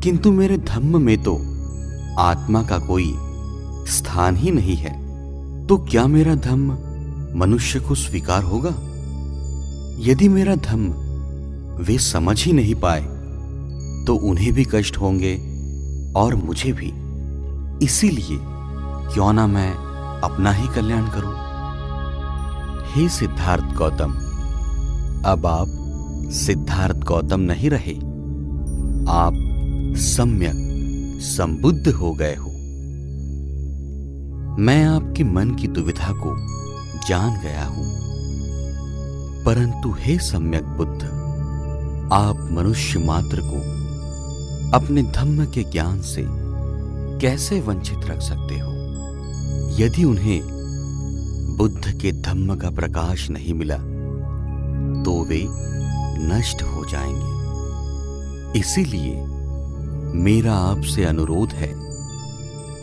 किंतु मेरे धम्म में तो आत्मा का कोई स्थान ही नहीं है। तो क्या मेरा धम्म मनुष्य को स्वीकार होगा? यदि मेरा धम्म वे समझ ही नहीं पाए तो उन्हें भी कष्ट होंगे और मुझे भी। इसीलिए क्यों ना मैं अपना ही कल्याण करूं। हे सिद्धार्थ गौतम, अब आप सिद्धार्थ गौतम नहीं रहे, आप सम्यक संबुद्ध हो गए हो। मैं आपके मन की दुविधा को जान गया हूं, परंतु हे सम्यक बुद्ध, आप मनुष्य मात्र को अपने धम्म के ज्ञान से कैसे वंचित रख सकते हो? यदि उन्हें बुद्ध के धम्म का प्रकाश नहीं मिला तो वे नष्ट हो जाएंगे। इसीलिए मेरा आपसे अनुरोध है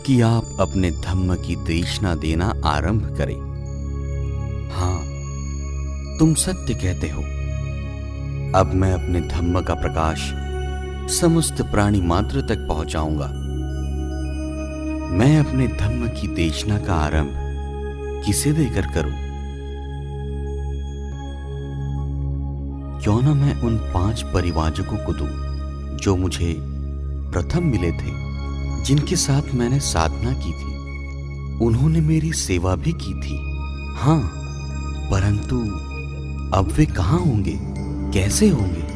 कि आप अपने धम्म की तृष्णा देना आरंभ करें। हाँ, तुम सत्य कहते हो, अब मैं अपने धम्म का प्रकाश समस्त प्राणी मात्र तक पहुंचाऊंगा। मैं अपने धम्म की देशना का आरंभ किसे देकर करूं? क्यों ना मैं उन 5 परिवाजकों को दूं जो मुझे प्रथम मिले थे, जिनके साथ मैंने साधना की थी। उन्होंने मेरी सेवा भी की थी, हां, परंतु अब वे कहां होंगे, कैसे होंगे?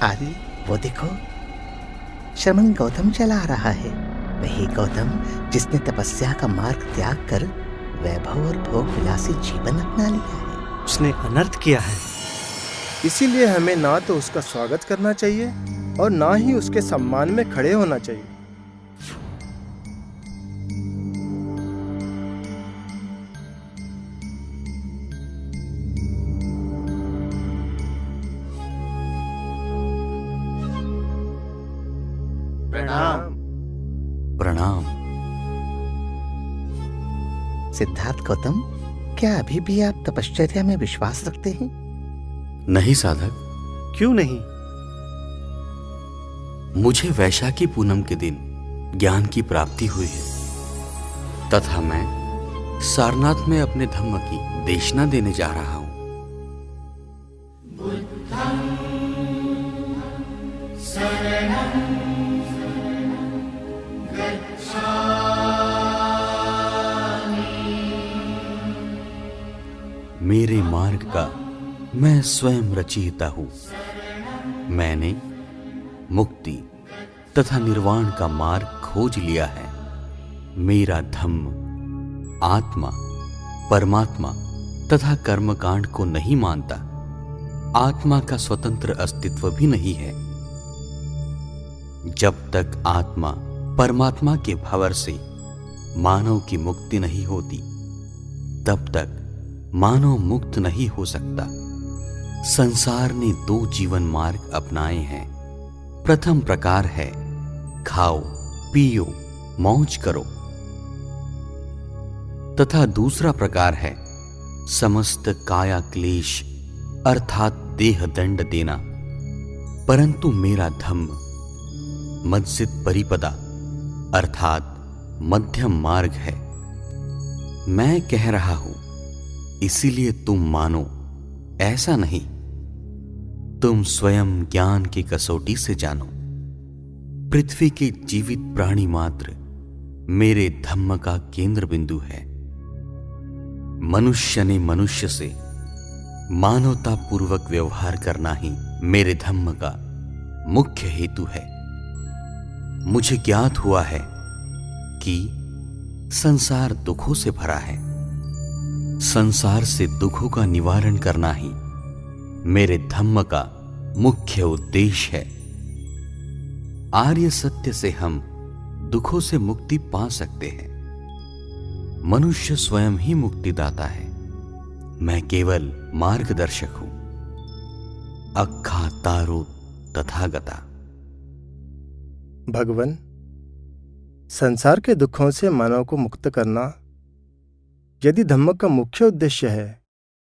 अरे वो देखो, श्रमण गौतम चला रहा है। वही गौतम जिसने तपस्या का मार्ग त्याग कर वैभव और भोग विलासी जीवन अपना लिया है। उसने अनर्थ किया है। इसीलिए हमें ना तो उसका स्वागत करना चाहिए और ना ही उसके सम्मान में खड़े होना चाहिए। प्रणाम। प्रणाम। सिद्धार्थ गौतम, क्या अभी भी आप तपश्चर्या में विश्वास रखते हैं? नहीं साधक। क्यों नहीं? मुझे वैशाखी पूनम के दिन ज्ञान की प्राप्ति हुई है तथा मैं सारनाथ में अपने धम्म की देशना देने जा रहा हूं। मेरे मार्ग का मैं स्वयं रचयिता हूं। मैंने मुक्ति तथा निर्वाण का मार्ग खोज लिया है। मेरा धम्म आत्मा, परमात्मा तथा कर्मकांड को नहीं मानता। आत्मा का स्वतंत्र अस्तित्व भी नहीं है। जब तक आत्मा परमात्मा के भंवर से मानव की मुक्ति नहीं होती, तब तक मानव मुक्त नहीं हो सकता। संसार ने 2 जीवन मार्ग अपनाए हैं। प्रथम प्रकार है खाओ, पियो, मौज करो, तथा दूसरा प्रकार है समस्त काया क्लेश अर्थात देह दंड देना। परंतु मेरा धम्म मज्जिद परिपदा अर्थात मध्यम मार्ग है। मैं कह रहा हूं इसीलिए तुम मानो, ऐसा नहीं। तुम स्वयं ज्ञान की कसौटी से जानो। पृथ्वी के जीवित प्राणी मात्र मेरे धम्म का केंद्र बिंदु है। मनुष्य ने मनुष्य से मानवता पूर्वक व्यवहार करना ही मेरे धम्म का मुख्य हेतु है। मुझे ज्ञात हुआ है कि संसार दुखों से भरा है। संसार से दुखों का निवारण करना ही मेरे धम्म का मुख्य उद्देश्य है। आर्य सत्य से हम दुखों से मुक्ति पा सकते हैं। मनुष्य स्वयं ही मुक्तिदाता है। मैं केवल मार्गदर्शक हूं। अक्खा तारो तथागता। भगवान, संसार के दुखों से मानव को मुक्त करना यदि धम्म का मुख्य उद्देश्य है,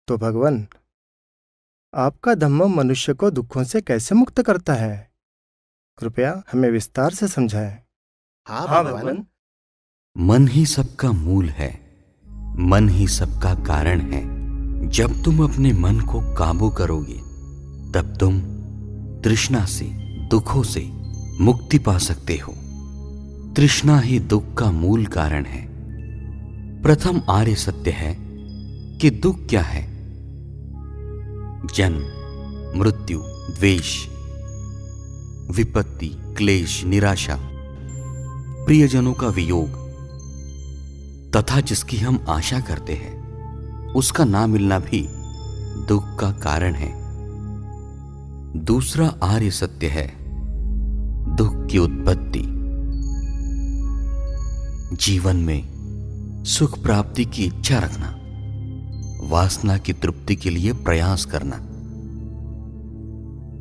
तो भगवान, आपका धम्म मनुष्य को दुखों से कैसे मुक्त करता है? कृपया हमें विस्तार से समझाएं। हाँ भगवान। मन ही सबका मूल है। मन ही सबका कारण है। जब तुम अपने मन को काबू करोगे, तब तुम तृष्णा से, दुखों से मुक्ति पा सकते हो। तृष्णा ही दुख का मूल कारण है। प्रथम आर्य सत्य है कि दुख क्या है। जन्म, मृत्यु, द्वेष, विपत्ति, क्लेश, निराशा, प्रियजनों का वियोग तथा जिसकी हम आशा करते हैं उसका ना मिलना भी दुख का कारण है। दूसरा आर्य सत्य है दुख की उत्पत्ति। जीवन में सुख प्राप्ति की इच्छा रखना, वासना की तृप्ति के लिए प्रयास करना,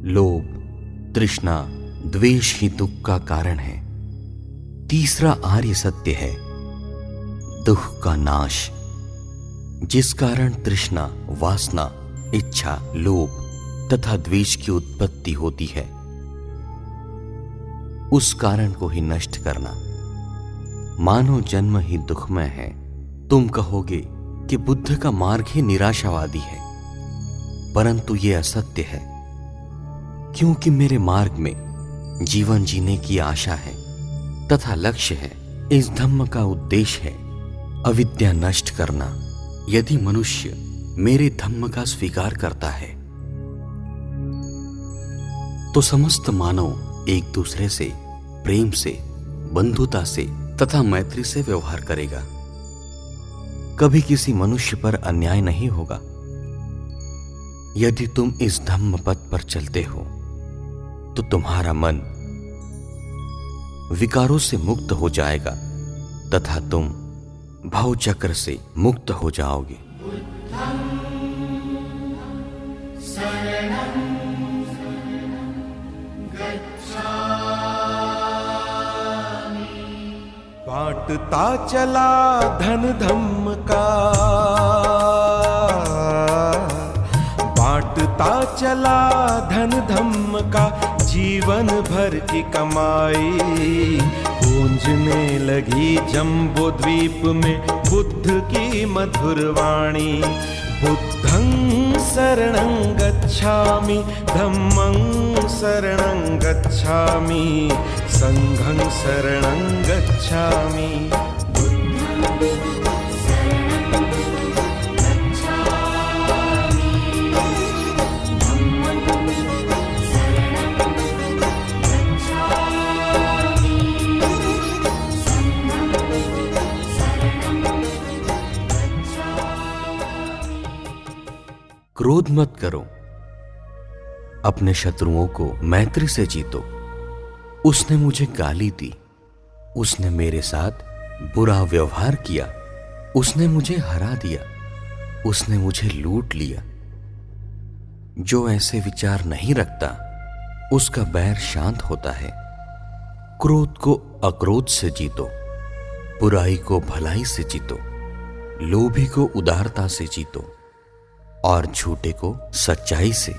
लोभ, तृष्णा, द्वेष ही दुख का कारण है। तीसरा आर्य सत्य है दुख का नाश, जिस कारण तृष्णा, वासना, इच्छा, लोभ तथा द्वेष की उत्पत्ति होती है, उस कारण को ही नष्ट करना। मानव जन्म ही दुखमय है। तुम कहोगे कि बुद्ध का मार्ग ही निराशावादी है, परंतु यह असत्य है, क्योंकि मेरे मार्ग में जीवन जीने की आशा है तथा लक्ष्य है। इस धम्म का उद्देश्य है अविद्या नष्ट करना। यदि मनुष्य मेरे धम्म का स्वीकार करता है तो समस्त मानव एक दूसरे से प्रेम से, बंधुता से तथा मैत्री से व्यवहार करेगा। कभी किसी मनुष्य पर अन्याय नहीं होगा। यदि तुम इस धम्म पथ पर चलते हो तो तुम्हारा मन विकारों से मुक्त हो जाएगा तथा तुम भव चक्र से मुक्त हो जाओगे। बांटता चला धन धम्म का, बांटता चला धन धम्म का, जीवन भर की कमाई गूंजने लगी जम्बो द्वीप में बुद्ध की मधुर वाणी। बुद्धं शरणं गच्छामि, धम्मं शरणं गच्छामि, संघं शरणं गच्छामि। क्रोध मत करो, अपने शत्रुओं को मैत्री से जीतो। उसने मुझे गाली दी, उसने मेरे साथ बुरा व्यवहार किया, उसने मुझे हरा दिया, उसने मुझे लूट लिया। जो ऐसे विचार नहीं रखता उसका बैर शांत होता है। क्रोध को अक्रोध से जीतो, बुराई को भलाई से जीतो, लोभी को उदारता से जीतो और झूठे को सच्चाई से।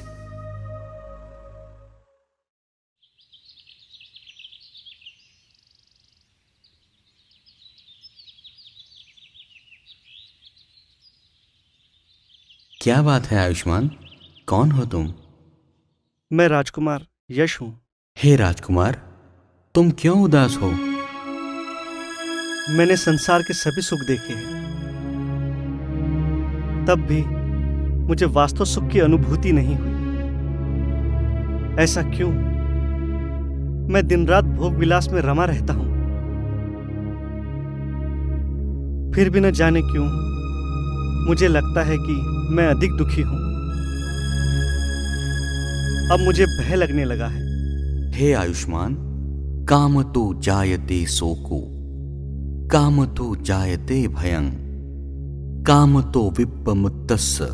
क्या बात है आयुष्मान, कौन हो तुम? मैं राजकुमार यश हूं। हे राजकुमार, तुम क्यों उदास हो? मैंने संसार के सभी सुख देखे हैं, तब भी मुझे वास्तव सुख की अनुभूति नहीं हुई। ऐसा क्यों? मैं दिन रात भोग विलास में रमा रहता हूं, फिर भी न जाने क्यों मुझे लगता है कि मैं अधिक दुखी हूं। अब मुझे भय लगने लगा है। हे आयुष्मान, काम तो जायते शोको, काम तो जायते भयं, काम तो विप्पमुत्तस्य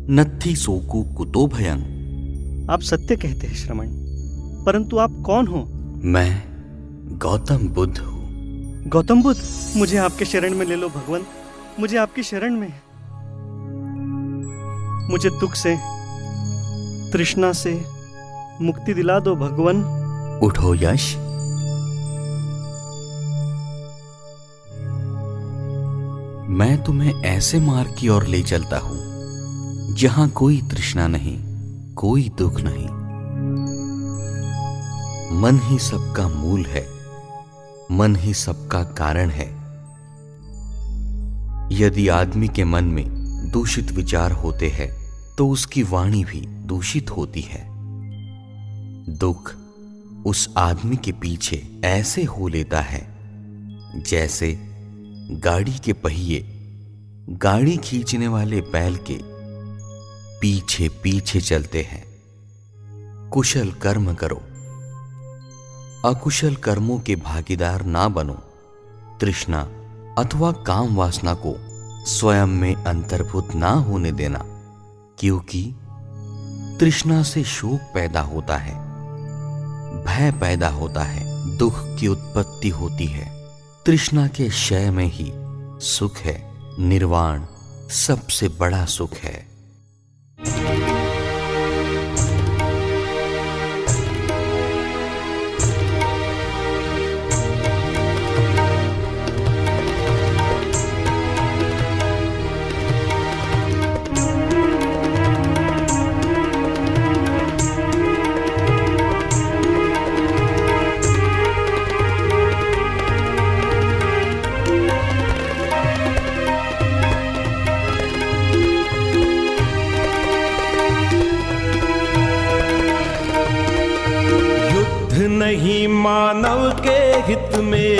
नत्थि शोको कुतो भयं। आप सत्य कहते हैं श्रमण, परंतु आप कौन हो? मैं गौतम बुद्ध हूं। गौतम बुद्ध, मुझे आपके शरण में ले लो भगवान, मुझे आपकी शरण में। मुझे दुख से, तृष्णा से मुक्ति दिला दो भगवान। उठो यश, मैं तुम्हें ऐसे मार्ग की ओर ले चलता हूं जहां कोई तृष्णा नहीं, कोई दुख नहीं। मन ही सबका मूल है, मन ही सबका कारण है। यदि आदमी के मन में दूषित विचार होते हैं तो उसकी वाणी भी दूषित होती है। दुख उस आदमी के पीछे ऐसे हो लेता है जैसे गाड़ी के पहिए गाड़ी खींचने वाले बैल के पीछे पीछे चलते हैं। कुशल कर्म करो, अकुशल कर्मों के भागीदार ना बनो। तृष्णा अथवा काम वासना को स्वयं में अंतर्भूत ना होने देना, क्योंकि तृष्णा से शोक पैदा होता है, भय पैदा होता है, दुख की उत्पत्ति होती है। तृष्णा के क्षय में ही सुख है। निर्वाण सबसे बड़ा सुख है। नहीं मानव के हित में,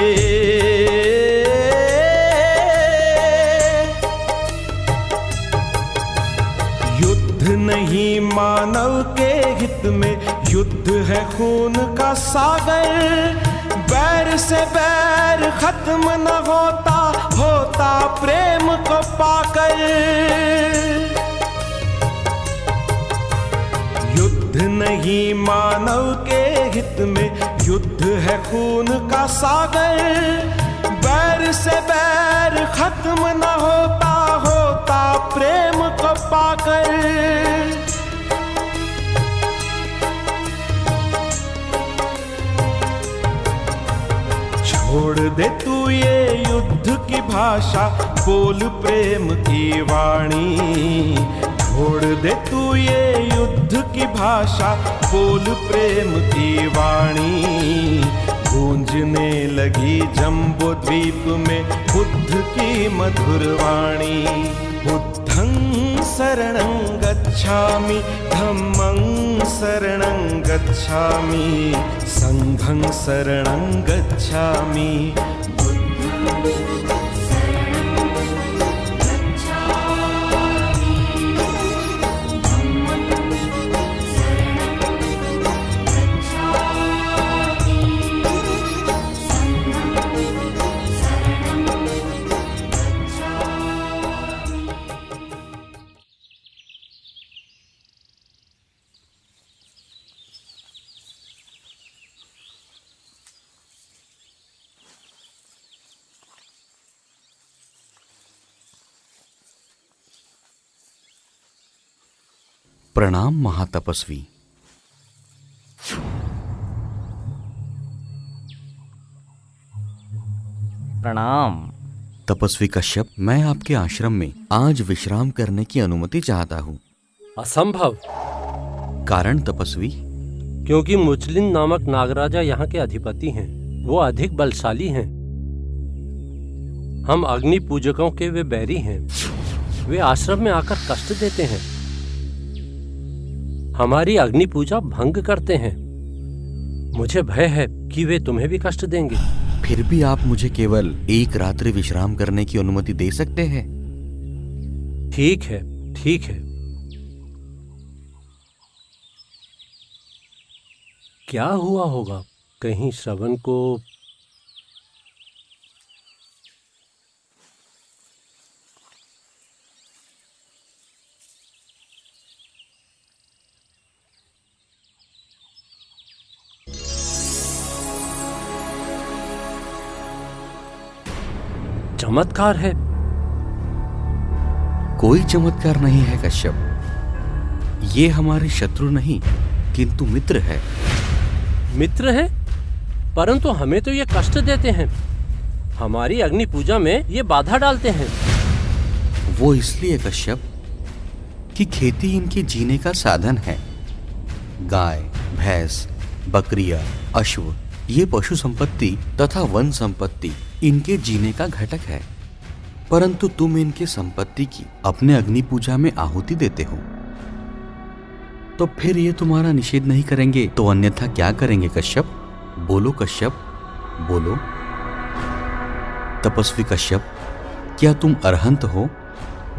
युद्ध नहीं मानव के हित में, युद्ध है खून का सागर। बैर से बैर खत्म न होता, होता प्रेम को पाकर। युद्ध नहीं मानव के हित में, युद्ध है खून का सागर। बैर से बैर खत्म न होता, होता प्रेम को पाकर। छोड़ दे तू ये युद्ध की भाषा, बोल प्रेम की वाणी। छोड़ दे तू ये युद्ध की भाषा, बोल प्रेम की वाणी। गूंजने लगी जम्बो द्वीप में बुद्ध की मधुर वाणी। बुद्धं शरणं गच्छामि, धम्मं शरणं गच्छामि, संघं शरणं गच्छामि। प्रणाम महातपस्वी। प्रणाम तपस्वी कश्यप, मैं आपके आश्रम में आज विश्राम करने की अनुमति चाहता हूँ। असंभव। कारण तपस्वी? क्योंकि मुचलिन नामक नागराजा यहाँ के अधिपति हैं। वो अधिक बलशाली हैं। हम अग्नि पूजकों के वे बैरी हैं। वे आश्रम में आकर कष्ट देते हैं, हमारी अग्नि पूजा भंग करते हैं। मुझे भय है कि वे तुम्हें भी कष्ट देंगे। फिर भी आप मुझे केवल एक रात्रि विश्राम करने की अनुमति दे सकते हैं। ठीक है, ठीक है। क्या हुआ होगा? कहीं श्रवण को चमत्कार है? कोई चमत्कार नहीं है कश्यप। ये हमारे शत्रु नहीं किंतु मित्र है। मित्र है? परंतु हमें तो ये कष्ट देते हैं। हमारी अग्नि पूजा में ये बाधा डालते हैं। वो इसलिए कश्यप कि खेती इनके जीने का साधन है। गाय, भैंस, बकरियां, अश्व, ये पशु संपत्ति तथा वन संपत्ति इनके जीने का घटक है। परंतु तुम इनके संपत्ति की अपने अग्नि पूजा में आहुति देते हो, तो फिर ये तुम्हारा निषेध नहीं करेंगे तो अन्यथा क्या करेंगे कश्यप? बोलो कश्यप, बोलो। तपस्वी कश्यप, क्या तुम अरहंत हो?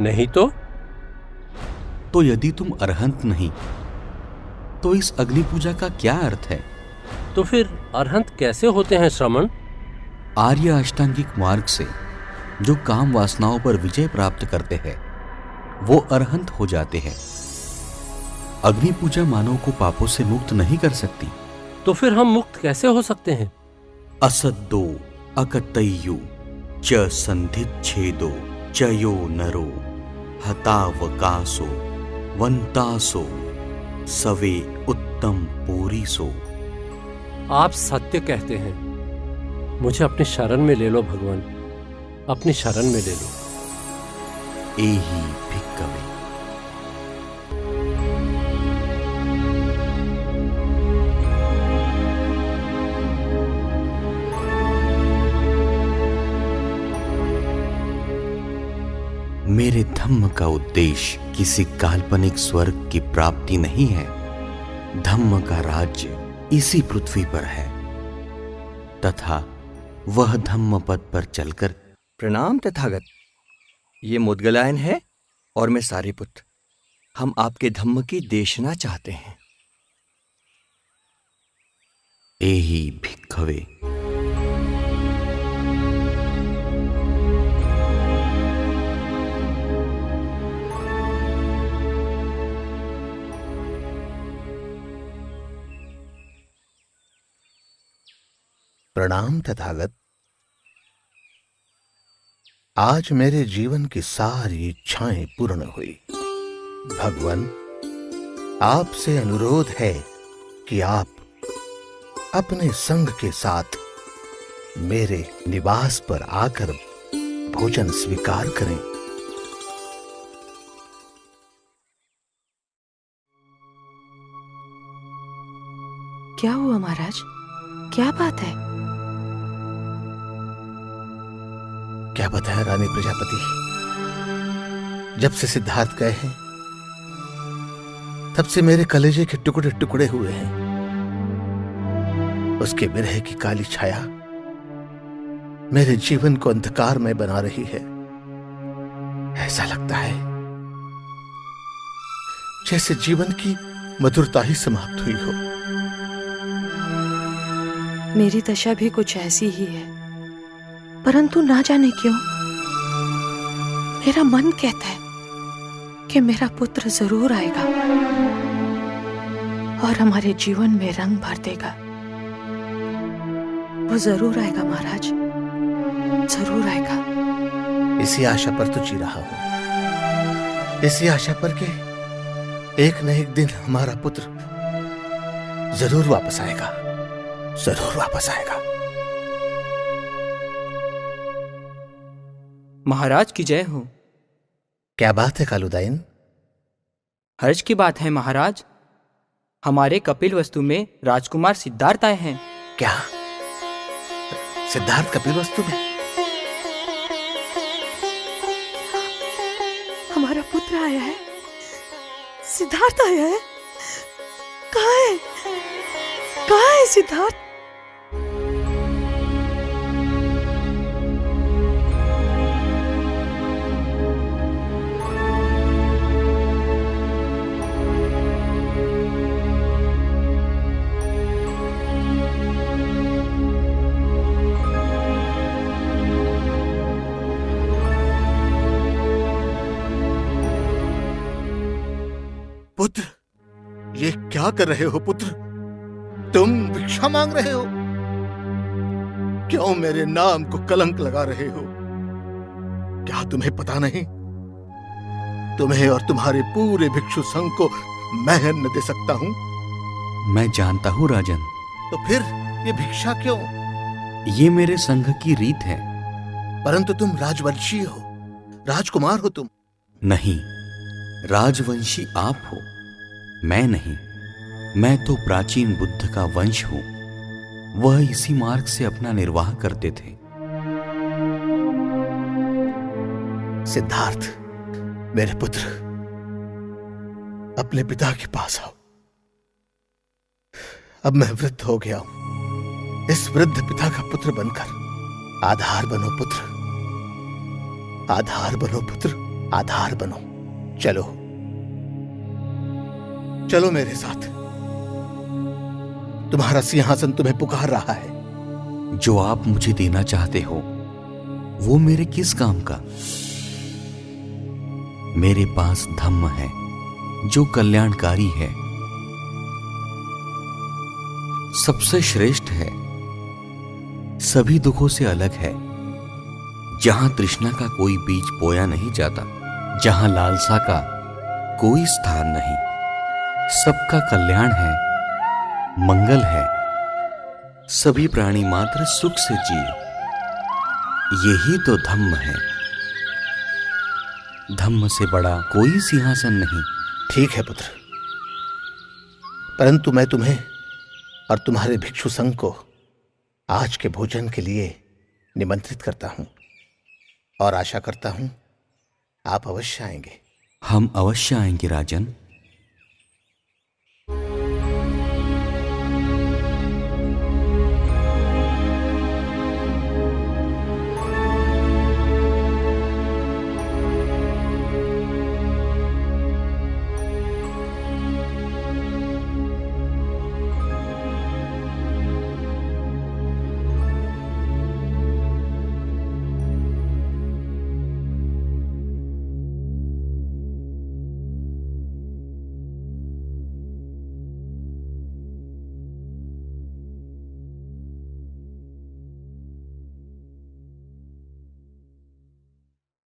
नहीं तो यदि तुम अरहंत नहीं तो इस अग्नि पूजा का क्या अर्थ है? तो फिर अरहंत कैसे होते हैं श्रमण? आर्य अष्टांगिक मार्ग से जो काम वासनाओं पर विजय प्राप्त करते हैं वो अरहंत हो जाते हैं। अग्नि पूजा मानव को पापों से मुक्त नहीं कर सकती। तो फिर हम मुक्त कैसे हो सकते हैं? असद्दो अकतय्यु च संधिच्छेदो च यो नरो हतावकासो वंतासो सवे उत्तम पूरीसो। आप सत्य कहते हैं। मुझे अपनी शरण में ले लो भगवान, अपनी शरण में ले लो। एहि भिक्खवे। मेरे धम्म का उद्देश्य किसी काल्पनिक स्वर्ग की प्राप्ति नहीं है। धम्म का राज्य इसी पृथ्वी पर है तथा वह धम्म पद पर चलकर। प्रणाम तथागत, ये मुद्गलायन है और मैं सारिपुत्र। हम आपके धम्म की देशना चाहते हैं। एहि भिक्खवे। प्रणाम तथागत। आज मेरे जीवन की सारी इच्छाएं पूर्ण हुई। भगवान, आपसे अनुरोध है कि आप अपने संग के साथ मेरे निवास पर आकर भोजन स्वीकार करें। क्या हुआ महाराज? क्या बात है? क्या बताया रानी प्रजापति, जब से सिद्धार्थ गए हैं तब से मेरे कलेजे के टुकड़े टुकड़े हुए हैं। उसके विरह की काली छाया मेरे जीवन को अंधकार में बना रही है। ऐसा लगता है जैसे जीवन की मधुरता ही समाप्त हुई हो। मेरी दशा भी कुछ ऐसी ही है, परंतु ना जाने क्यों मेरा मन कहता है कि मेरा पुत्र जरूर आएगा और हमारे जीवन में रंग भर देगा। वो जरूर आएगा महाराज, जरूर आएगा। इसी आशा पर तो जी रहा हूं, इसी आशा पर कि एक न एक दिन हमारा पुत्र जरूर वापस आएगा, जरूर वापस आएगा। महाराज की जय हो। क्या बात है कालुदाइन? हर्ष की बात है महाराज। हमारे कपिल वस्तु में राजकुमार सिद्धार्थ आए हैं। क्या सिद्धार्थ कपिल वस्तु में? हमारा पुत्र आया है, सिद्धार्थ आया है। कहाँ है? कहाँ है सिद्धार्थ? पुत्र, ये क्या कर रहे हो पुत्र? तुम भिक्षा मांग रहे हो? क्यों मेरे नाम को कलंक लगा रहे हो? क्या तुम्हें पता नहीं, तुम्हें और तुम्हारे पूरे भिक्षु संघ को मैं अन्न दे सकता हूं? मैं जानता हूं राजन। तो फिर ये भिक्षा क्यों? ये मेरे संघ की रीत है। परंतु तुम राजवंशी हो, राजकुमार हो तुम। नहीं, राजवंशी आप हो, मैं नहीं। मैं तो प्राचीन बुद्ध का वंश हूं। वह इसी मार्ग से अपना निर्वाह करते थे। सिद्धार्थ, मेरे पुत्र, अपने पिता के पास आओ। अब मैं वृद्ध हो गया हूं। इस वृद्ध पिता का पुत्र बनकर आधार बनो पुत्र, आधार बनो पुत्र, आधार बनो। चलो चलो मेरे साथ, तुम्हारा सिंहासन तुम्हें पुकार रहा है। जो आप मुझे देना चाहते हो वो मेरे किस काम का? मेरे पास धम्म है, जो कल्याणकारी है, सबसे श्रेष्ठ है, सभी दुखों से अलग है, जहां तृष्णा का कोई बीज बोया नहीं जाता, जहां लालसा का कोई स्थान नहीं, सबका कल्याण है, मंगल है, सभी प्राणी मात्र सुख से जिए, यही तो धम्म है। धम्म से बड़ा कोई सिंहासन नहीं। ठीक है पुत्र, परंतु मैं तुम्हें और तुम्हारे भिक्षु संघ को आज के भोजन के लिए निमंत्रित करता हूं और आशा करता हूं आप अवश्य आएंगे। हम अवश्य आएंगे राजन।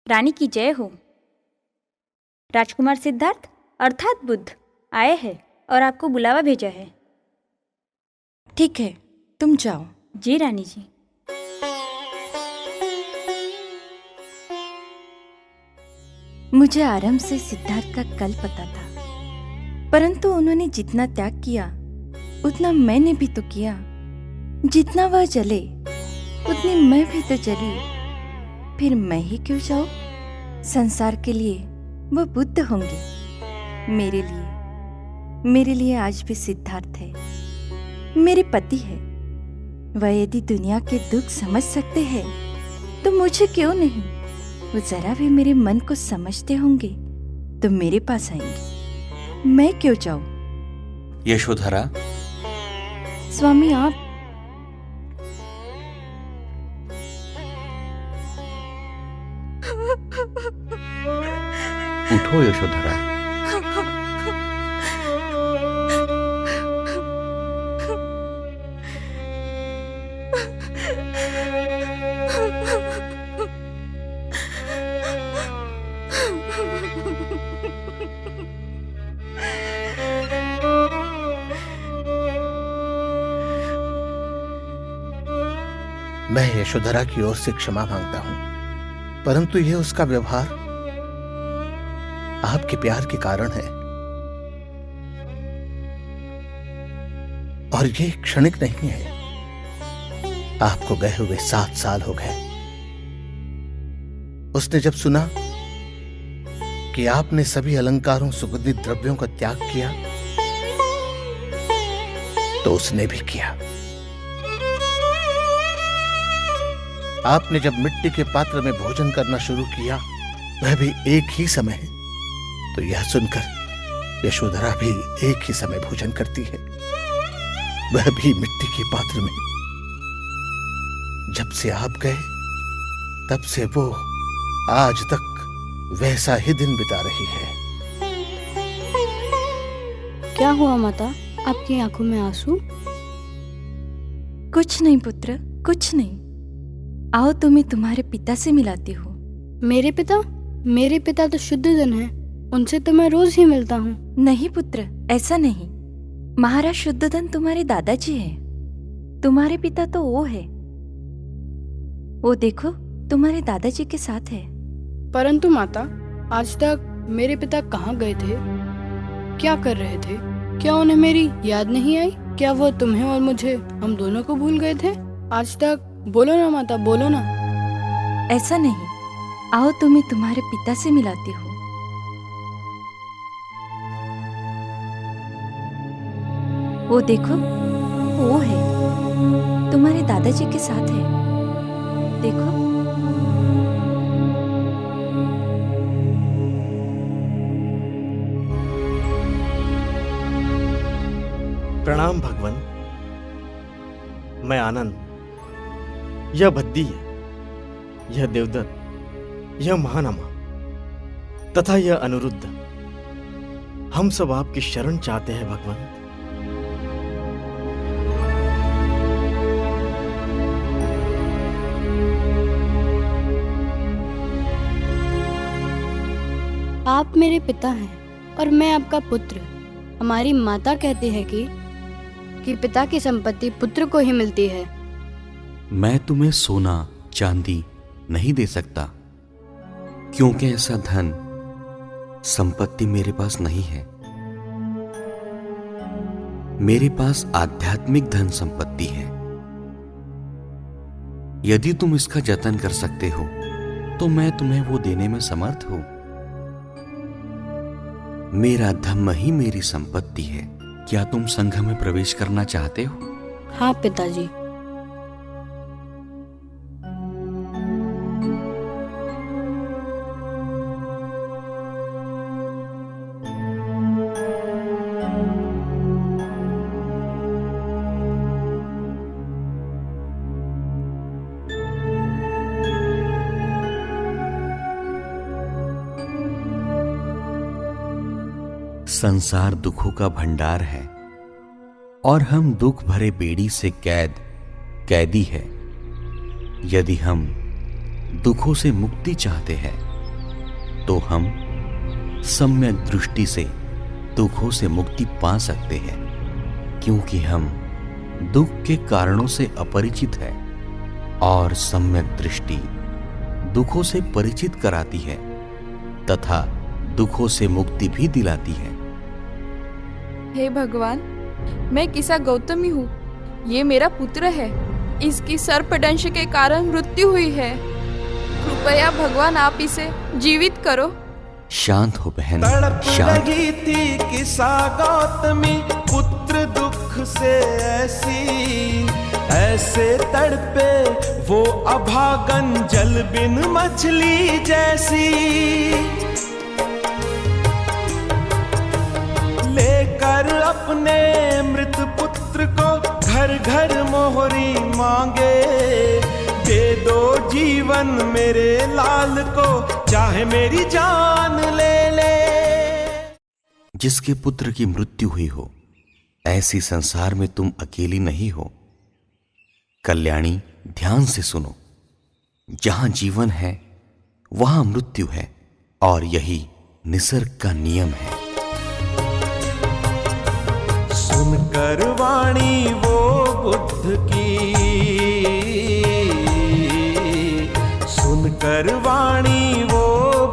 रानी की जय हो। राजकुमार सिद्धार्थ अर्थात बुद्ध आए हैं और आपको बुलावा भेजा है। ठीक है, तुम जाओ। जी रानी जी। मुझे आरंभ से सिद्धार्थ का कल पता था, परंतु उन्होंने जितना त्याग किया उतना मैंने भी तो किया। जितना वह जले उतनी मैं भी तो जली। फिर मैं ही क्यों जाऊं? संसार के लिए वो बुद्ध होंगे, मेरे लिए आज भी सिद्धार्थ है, मेरे पति है। वह यदि दुनिया के दुख समझ सकते हैं तो मुझे क्यों नहीं? वो जरा भी मेरे मन को समझते होंगे तो मेरे पास आएंगे। मैं क्यों जाऊं? यशोधरा, स्वामी आप उठो यशोधरा। मैं यशोधरा की ओर से क्षमा मांगता हूं, परंतु यह उसका व्यवहार आपके प्यार के कारण है और ये क्षणिक नहीं है। आपको गए हुए 7 साल हो गए। उसने जब सुना कि आपने सभी अलंकारों सुगंधित द्रव्यों का त्याग किया तो उसने भी किया। आपने जब मिट्टी के पात्र में भोजन करना शुरू किया, वह भी एक ही समय, तो यह सुनकर यशोधरा भी एक ही समय भोजन करती है, वह भी मिट्टी के पात्र में। जब से आप गए तब से वो आज तक वैसा ही दिन बिता रही है। क्या हुआ माता, आपकी आंखों में आंसू? कुछ नहीं पुत्र, कुछ नहीं। आओ तुम्हें तुम्हारे पिता से मिलाती हूँ। मेरे पिता? मेरे पिता तो शुद्ध जन हैं, उनसे तो मैं रोज ही मिलता हूँ। नहीं पुत्र, ऐसा नहीं। महाराज शुद्धोधन तुम्हारे दादाजी हैं, तुम्हारे पिता तो वो है। वो देखो तुम्हारे दादाजी के साथ है। परंतु माता, आज तक मेरे पिता कहाँ गए थे? क्या कर रहे थे? क्या उन्हें मेरी याद नहीं आई? क्या वो तुम्हें और मुझे, हम दोनों को भूल गए थे आज तक? बोलो ना माता, बोलो ना। ऐसा नहीं, आओ तुम्हें तुम्हारे पिता से मिलाती हूँ। वो देखो, वो है, तुम्हारे दादाजी के साथ है, देखो। प्रणाम भगवान। मैं आनंद, यह भद्दी है, यह देवदत्त, यह महानमा तथा यह अनुरुद्ध। हम सब आपकी शरण चाहते हैं भगवान। आप मेरे पिता हैं और मैं आपका पुत्र। हमारी माता कहती है कि पिता की संपत्ति पुत्र को ही मिलती है। मैं तुम्हें सोना चांदी नहीं दे सकता, क्योंकि ऐसा धन संपत्ति मेरे पास नहीं है। मेरे पास आध्यात्मिक धन संपत्ति है। यदि तुम इसका जतन कर सकते हो तो मैं तुम्हें वो देने में समर्थ हूं। मेरा धम्म ही मेरी संपत्ति है। क्या तुम संघ में प्रवेश करना चाहते हो? हाँ पिताजी। संसार दुखों का भंडार है और हम दुख भरे बेड़ी से कैदी है। यदि हम दुखों से मुक्ति चाहते हैं तो हम सम्यक दृष्टि से दुखों से मुक्ति पा सकते हैं, क्योंकि हम दुख के कारणों से अपरिचित हैं और सम्यक दृष्टि दुखों से परिचित कराती है तथा दुखों से मुक्ति भी दिलाती है। हे भगवान, मैं किसा गौतमी हूँ। ये मेरा पुत्र है। इसकी सर्पदंश के कारण मृत्यु हुई है। कृपया भगवान आप इसे जीवित करो। शांत हो बहन, तड़प शांत। लगी थी किसा गौतमी पुत्र दुख से ऐसे तड़पे वो अभागन जल बिन मछली जैसी। लेकर अपने मृत पुत्र को घर घर मोहरी मांगे, दे दो जीवन मेरे लाल को, चाहे मेरी जान ले ले। जिसके पुत्र की मृत्यु हुई हो, ऐसी संसार में तुम अकेली नहीं हो। कल्याणी, ध्यान से सुनो। जहां जीवन है वहां मृत्यु है और यही निसर्ग का नियम है। सुनकर वाणी वो बुद्ध की, सुनकर वाणी वो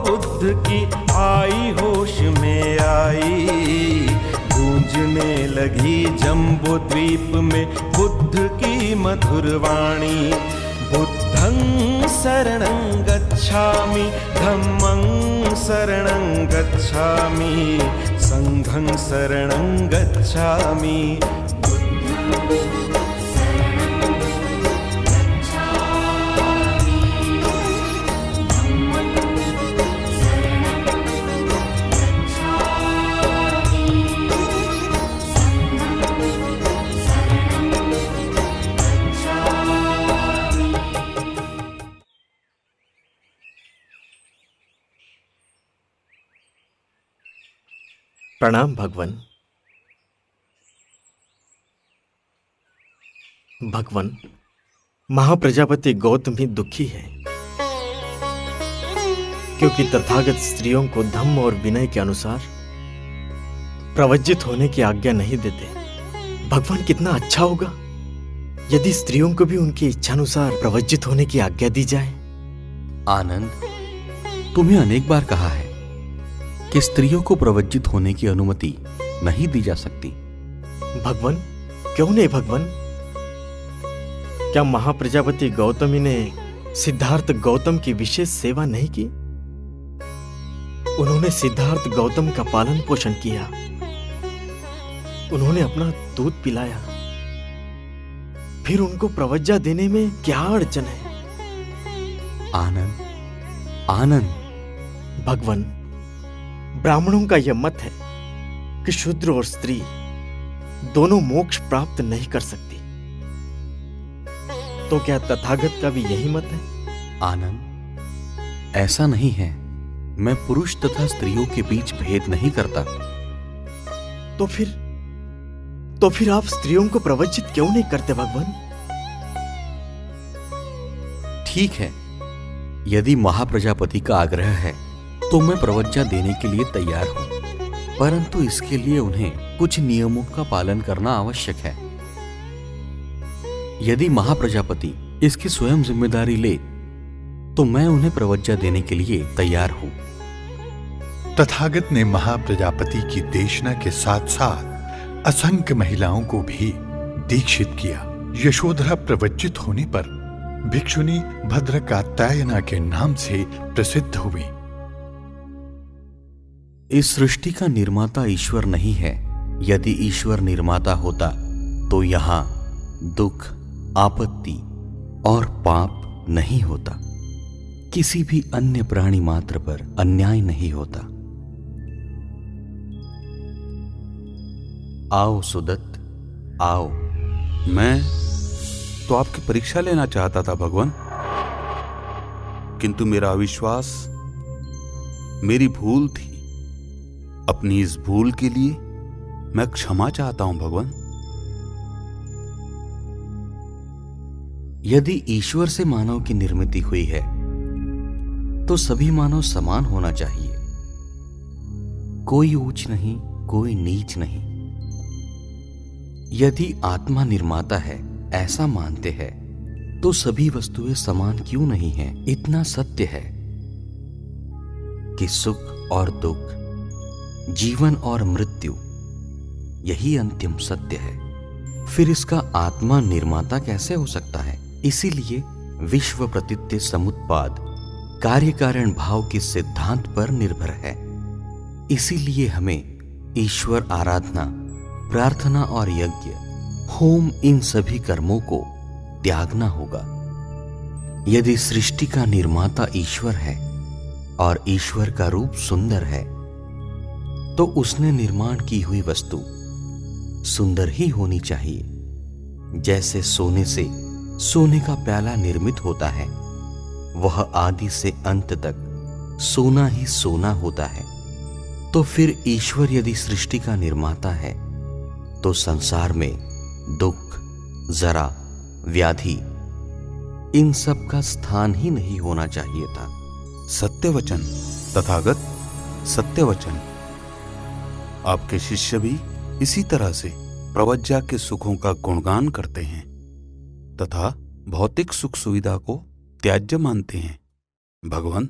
बुद्ध की, आई होश में आई। गूंजने लगी जम्बो द्वीप में बुद्ध की मधुर वाणी। बुद्धं शरणं गच्छामि, धम्मं शरणं गच्छामि, संघं शरणं गच्छामि। प्रणाम भगवान। भगवान, महाप्रजापति गौतमी दुखी है क्योंकि तथागत स्त्रियों को धम्म और विनय के अनुसार प्रवज्जित होने की आज्ञा नहीं देते। भगवान, कितना अच्छा होगा यदि स्त्रियों को भी उनकी इच्छानुसार प्रवज्जित होने की आज्ञा दी जाए। आनंद, तुम्हें अनेक बार कहा है कि स्त्रियों को प्रवज्जित होने की अनुमति नहीं दी जा सकती। भगवान, क्यों नहीं भगवान? क्या महाप्रजापति गौतमी ने सिद्धार्थ गौतम की विशेष सेवा नहीं की? उन्होंने सिद्धार्थ गौतम का पालन पोषण किया, उन्होंने अपना दूध पिलाया, फिर उनको प्रवज्जा देने में क्या अड़चन है? आनंद, आनंद। भगवान, ब्राह्मणों का यह मत है कि शूद्र और स्त्री दोनों मोक्ष प्राप्त नहीं कर सकती। तो क्या तथागत का भी यही मत है? आनंद, ऐसा नहीं है। मैं पुरुष तथा स्त्रियों के बीच भेद नहीं करता। तो फिर आप स्त्रियों को प्रवचित क्यों नहीं करते भगवान? ठीक है, यदि महाप्रजापति का आग्रह है तो मैं प्रवज्ञा देने के लिए तैयार हूं, परंतु इसके लिए उन्हें कुछ नियमों का पालन करना आवश्यक है। यदि महाप्रजापति इसकी स्वयं जिम्मेदारी ले तो मैं उन्हें प्रवज्ञा देने के लिए तैयार हूं। तथागत ने महाप्रजापति की देशना के साथ साथ असंख्य महिलाओं को भी दीक्षित किया। यशोधरा प्रवचित होने पर भिक्षुनी भद्रकात्यायना के नाम से प्रसिद्ध हुई। इस सृष्टि का निर्माता ईश्वर नहीं है। यदि ईश्वर निर्माता होता तो यहां दुख, आपत्ति और पाप नहीं होता। किसी भी अन्य प्राणी मात्र पर अन्याय नहीं होता। आओ सुदत्त, आओ। मैं तो आपकी परीक्षा लेना चाहता था भगवान, किंतु मेरा अविश्वास मेरी भूल थी। अपनी इस भूल के लिए मैं क्षमा चाहता हूं भगवान। यदि ईश्वर से मानव की निर्मिति हुई है तो सभी मानव समान होना चाहिए। कोई ऊंच नहीं, कोई नीच नहीं। यदि आत्मा निर्माता है ऐसा मानते हैं तो सभी वस्तुएं समान क्यों नहीं हैं? इतना सत्य है कि सुख और दुख, जीवन और मृत्यु, यही अंतिम सत्य है। फिर इसका आत्मा निर्माता कैसे हो सकता है? इसीलिए विश्व प्रतीत्य समुत्पाद कार्य कारण भाव के सिद्धांत पर निर्भर है। इसीलिए हमें ईश्वर आराधना, प्रार्थना और यज्ञ, होम, इन सभी कर्मों को त्यागना होगा। यदि सृष्टि का निर्माता ईश्वर है और ईश्वर का रूप सुंदर है तो उसने निर्माण की हुई वस्तु सुंदर ही होनी चाहिए। जैसे सोने से सोने का प्याला निर्मित होता है, वह आदि से अंत तक सोना ही सोना होता है। तो फिर ईश्वर यदि सृष्टि का निर्माता है तो संसार में दुख, जरा, व्याधि, इन सब का स्थान ही नहीं होना चाहिए था। सत्यवचन तथागत, सत्यवचन। आपके शिष्य भी इसी तरह से प्रवज्ञा के सुखों का गुणगान करते हैं तथा भौतिक सुख सुविधा को त्याज्य मानते हैं। भगवान,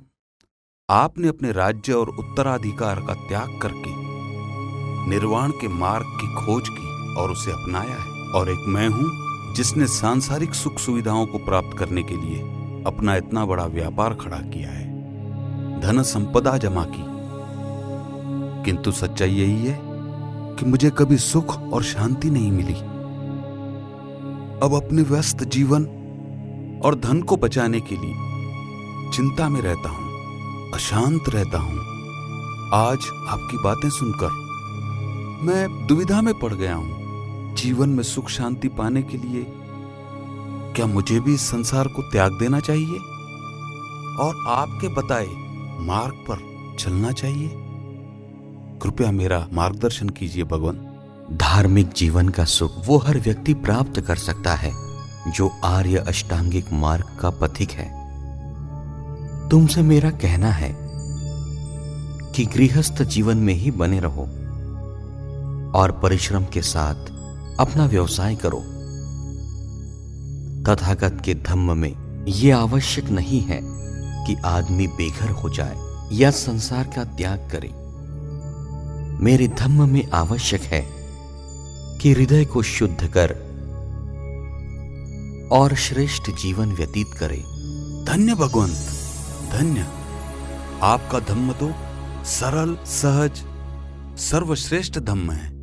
आपने अपने राज्य और उत्तराधिकार का त्याग करके निर्वाण के मार्ग की खोज की और उसे अपनाया है। और एक मैं हूं जिसने सांसारिक सुख सुविधाओं को प्राप्त करने के लिए अपना इतना बड़ा व्यापार खड़ा किया है, धन संपदा जमा की। किंतु सच्चाई यही है कि मुझे कभी सुख और शांति नहीं मिली। अब अपने व्यस्त जीवन और धन को बचाने के लिए चिंता में रहता हूं, अशांत रहता हूं। आज आपकी बातें सुनकर मैं दुविधा में पड़ गया हूं। जीवन में सुख शांति पाने के लिए क्या मुझे भी इस संसार को त्याग देना चाहिए और आपके बताए मार्ग पर चलना चाहिए? कृपया मेरा मार्गदर्शन कीजिए भगवान। धार्मिक जीवन का सुख वो हर व्यक्ति प्राप्त कर सकता है जो आर्य अष्टांगिक मार्ग का पथिक है। तुमसे मेरा कहना है कि गृहस्थ जीवन में ही बने रहो और परिश्रम के साथ अपना व्यवसाय करो। तथागत के धम्म में यह आवश्यक नहीं है कि आदमी बेघर हो जाए या संसार का त्याग करे। मेरे धम्म में आवश्यक है कि हृदय को शुद्ध कर और श्रेष्ठ जीवन व्यतीत करे। धन्य भगवंत, धन्य। आपका धम्म तो सरल, सहज, सर्वश्रेष्ठ धम्म है।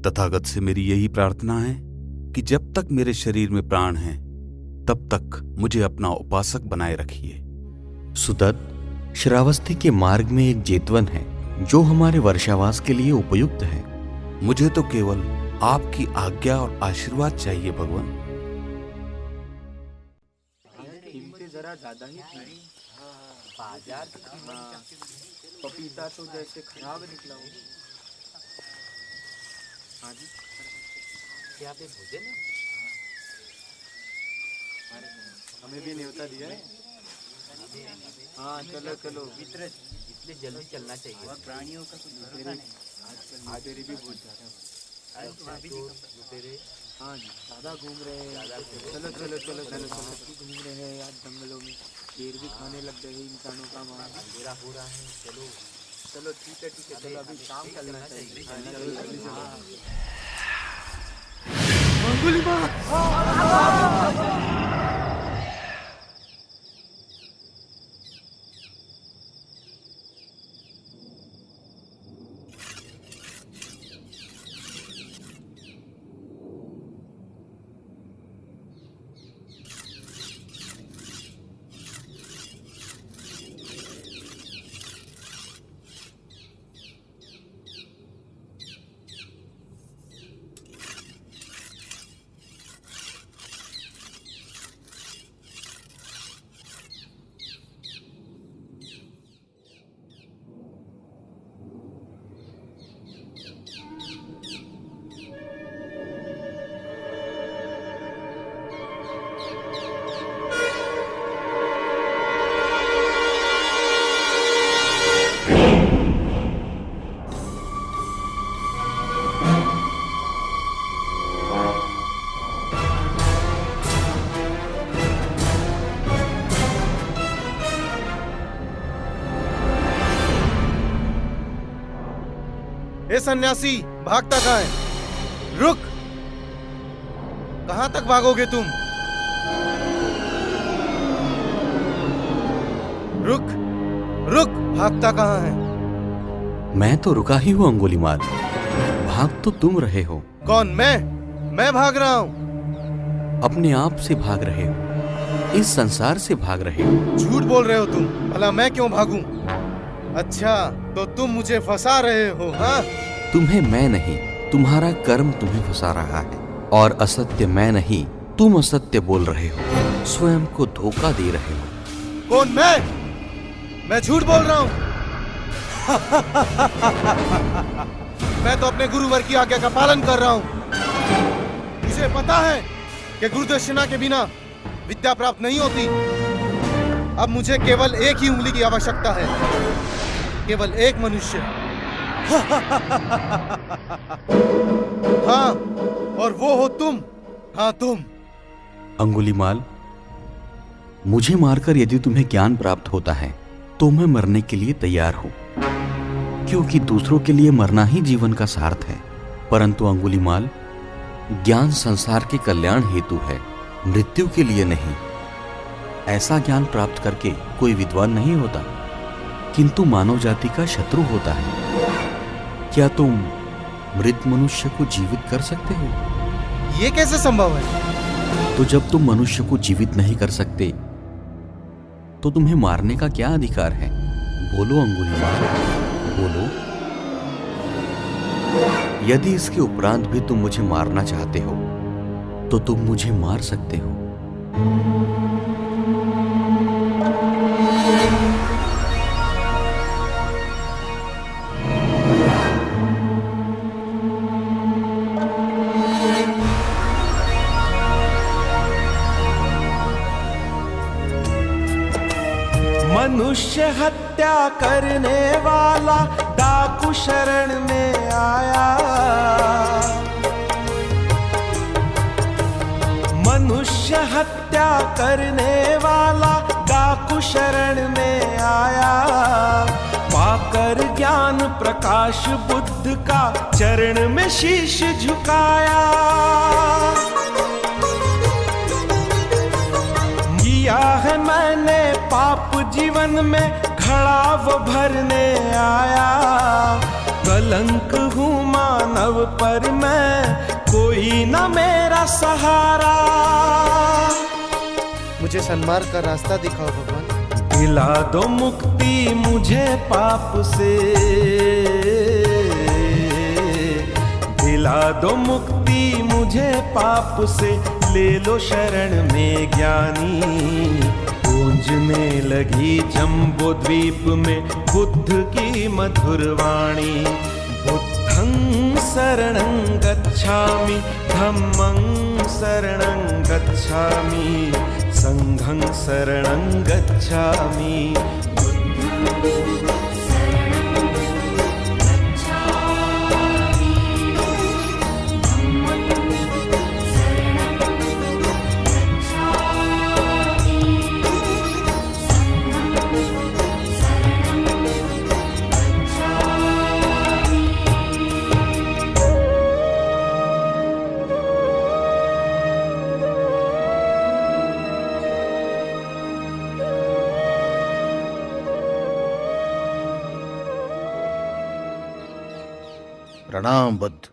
तथागत से मेरी यही प्रार्थना है कि जब तक मेरे शरीर में प्राण है तब तक मुझे अपना उपासक बनाए रखिए। सुदत्त, श्रावस्ती के मार्ग में एक जेतवन है जो हमारे वर्षावास के लिए उपयुक्त है। मुझे तो केवल आपकी आज्ञा और आशीर्वाद चाहिए भगवान। जरा ज्यादा ही थी। बाजार की पपीता तो जैसे खराब निकला हो। हाँ जी, क्या आप ये भोजन है? हमें भी न्योता दिया है। हाँ चलो चलो, इसलिए जल्दी चलना चाहिए। और प्राणियों का कुछ हाजिरी भी बहुत ज्यादा है। हाँ जी, ज़्यादा घूम रहे हैं। चलो चलो चलो चलो घूम रहे हैं यार जंगलों में, शेर भी खाने लग गए इंसानों का मांस। अंधेरा हो रहा है, चलो चलो ठीक है चलो अभी काम करना चाहिए। ए सन्यासी, भागता कहाँ है? रुक! कहाँ तक भागोगे तुम? रुक! रुक! भागता कहाँ है? मैं तो रुका ही हूँ अंगुलीमाल, भाग तो तुम रहे हो। कौन? मैं भाग रहा हूँ। अपने आप से भाग रहे हो, इस संसार से भाग रहे हो। झूठ बोल रहे हो तुम। भला मैं क्यों भागूं? अच्छा, तो तुम मुझे फंसा रहे हो, हाँ? तुम्हें मैं नहीं, तुम्हारा कर्म तुम्हें फंसा रहा है। और असत्य मैं नहीं, तुम असत्य बोल रहे हो, स्वयं को धोखा दे रहे हो। कौन? मैं झूठ बोल रहा हूँ। मैं तो अपने गुरुवर की आज्ञा का पालन कर रहा हूँ। मुझे पता है कि गुरुदक्षिणा के बिना विद्या प्राप्त नहीं होती। अब मुझे केवल एक ही उंगली की आवश्यकता है, केवल एक मनुष्य। हाँ, और वो हो तुम। हाँ, तुम। अंगुलीमाल, मुझे मारकर यदि तुम्हें ज्ञान प्राप्त होता है तो मैं मरने के लिए तैयार हूं, क्योंकि दूसरों के लिए मरना ही जीवन का सार्थ है। परंतु अंगुलीमाल, ज्ञान संसार के कल्याण हेतु है, मृत्यु के लिए नहीं। ऐसा ज्ञान प्राप्त करके कोई विद्वान नहीं होता, किंतु मानव जाति का शत्रु होता है। क्या तुम मृत मनुष्य को जीवित कर सकते हो? ये कैसे संभव है? तो जब तुम मनुष्य को जीवित नहीं कर सकते तो तुम्हें मारने का क्या अधिकार है? बोलो अंगुलीमाल, बोलो। यदि इसके उपरांत भी तुम मुझे मारना चाहते हो तो तुम मुझे मार सकते हो। मनुष्य हत्या करने वाला डाकू शरण में आया। मनुष्य हत्या करने वाला डाकू शरण में आया। पाकर ज्ञान प्रकाश बुद्ध का चरण में शीश झुकाया। किया है मैंने पाप जीवन में, घड़ा वो भरने आया। कलंक हूँ मानव पर मैं, कोई ना मेरा सहारा। मुझे सन्मार्ग का रास्ता दिखाओ भगवान। दिला दो मुक्ति मुझे पाप से, दिला दो मुक्ति मुझे पाप से। ले लो शरण में ज्ञानी। गूंजने लगी जम्बो द्वीप में बुद्ध की मधुर वाणी। बुद्धं शरणं गच्छामि धम्मं शरणं गच्छामि संघं शरणं गच्छामि प्रणाम बुद्ध।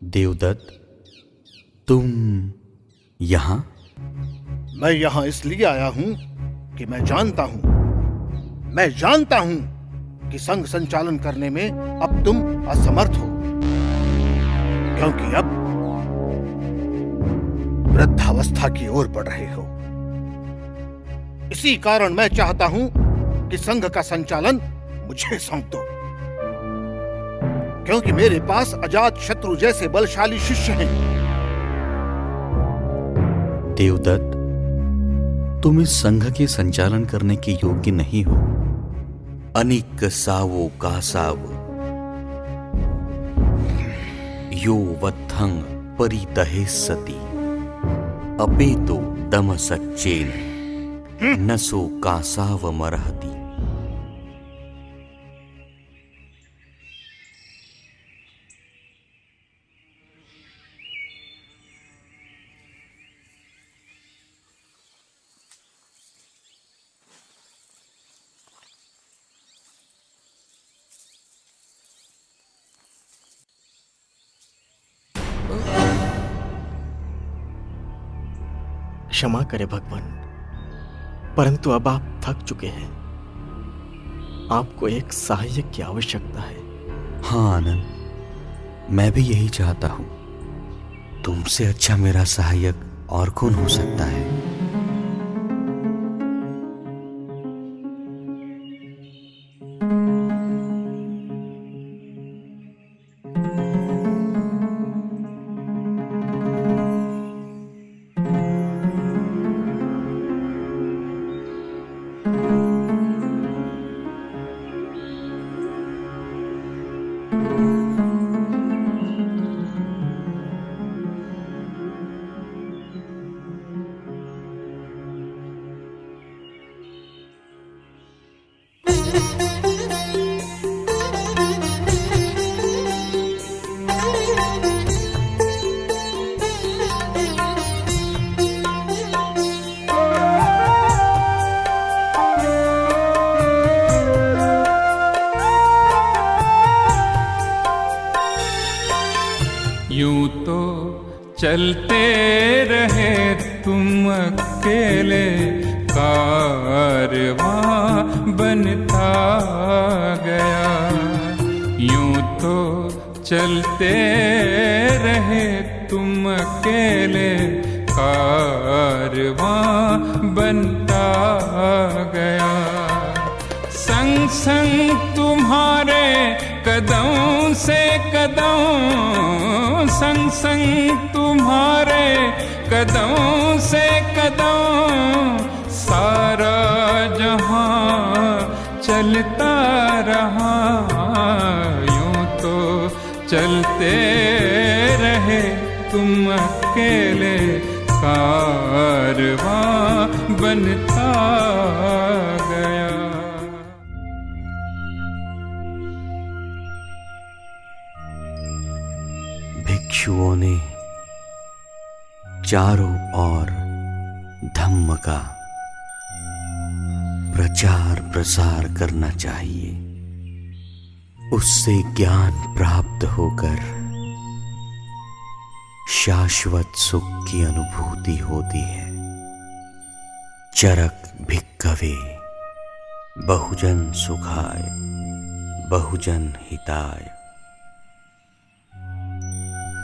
देवदत्त, तुम यहाँ? मैं यहाँ इसलिए आया हूं कि मैं जानता हूं कि संघ संचालन करने में अब तुम असमर्थ हो, क्योंकि अब वृद्धावस्था की ओर बढ़ रहे हो। इसी कारण मैं चाहता हूं कि संघ का संचालन मुझे सौंप दो, क्योंकि मेरे पास अजात शत्रु जैसे बलशाली शिष्य हैं। देवदत्त, तुम इस संघ के संचालन करने के योग्य नहीं हो। अनिक सावो का साव यो वत्थं परितहे सति अपेतो दम सच्चेन नसो कासाव मरहति। क्षमा करे भगवान, परंतु अब आप थक चुके हैं। आपको एक सहायक की आवश्यकता है। हाँ आनंद, मैं भी यही चाहता हूं। तुमसे अच्छा मेरा सहायक और कौन हो सकता है? यूं तो चलते रहे तुम अकेले, कारवां बनता गया। यूं तो चलते रहे तुम अकेले, कारवां बनता गया। संग संग तुम्हारे कदम से कदम, संग संग तुम्हारे कदम से कदम, सारा जहां चलता रहा। यूं तो चलते रहे तुम अकेले, कारवां बनता गया। भिक्षुओं ने चारों ओर धम्म का प्रचार प्रसार करना चाहिए। उससे ज्ञान प्राप्त होकर शाश्वत सुख की अनुभूति होती है। चरक भिक्खवे बहुजन सुखाय बहुजन हिताय।